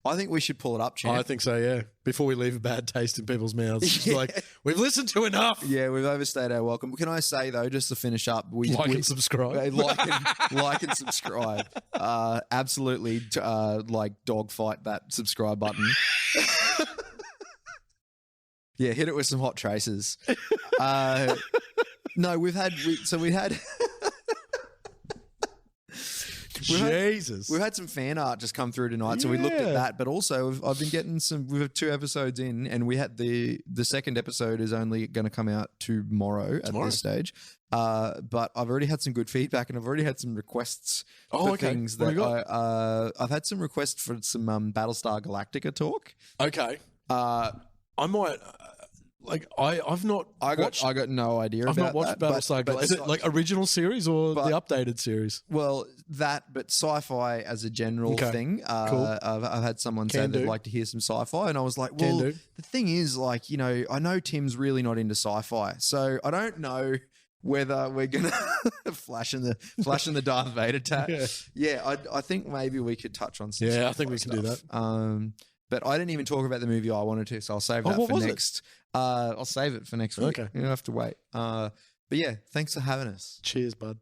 I think we should pull it up, champ. I think so. Yeah. Before we leave a bad taste in people's mouths, it's like we've listened to enough. Yeah, we've overstayed our welcome. Can I say though, just to finish up, and subscribe. Like and subscribe. Absolutely, like dogfight that subscribe button. Yeah, hit it with some hot traces. No, we had Jesus. We've had some fan art just come through tonight, so we looked at that. But also, I've been getting we have 2 episodes in, and we had the second episode is only going to come out tomorrow at this stage. But I've already had some good feedback, and I've already had some requests for things that I've had some requests for some Battlestar Galactica talk. Okay. I might I've not. I got no idea. I've not watched Battlestar Galactica. Is it like original series or the updated series? Well, but sci-fi as a general thing. Cool. I've had someone say they'd like to hear some sci-fi, and I was like, well, the thing is, like, you know, I know Tim's really not into sci-fi, so I don't know whether we're gonna flashing the Darth Vader tat. I think maybe we could touch on some. Yeah, I think we can do that. But I didn't even talk about the movie I wanted to, so I'll save that for next. I'll save it for next week. Okay, you don't have to wait. But yeah, thanks for having us. Cheers, bud.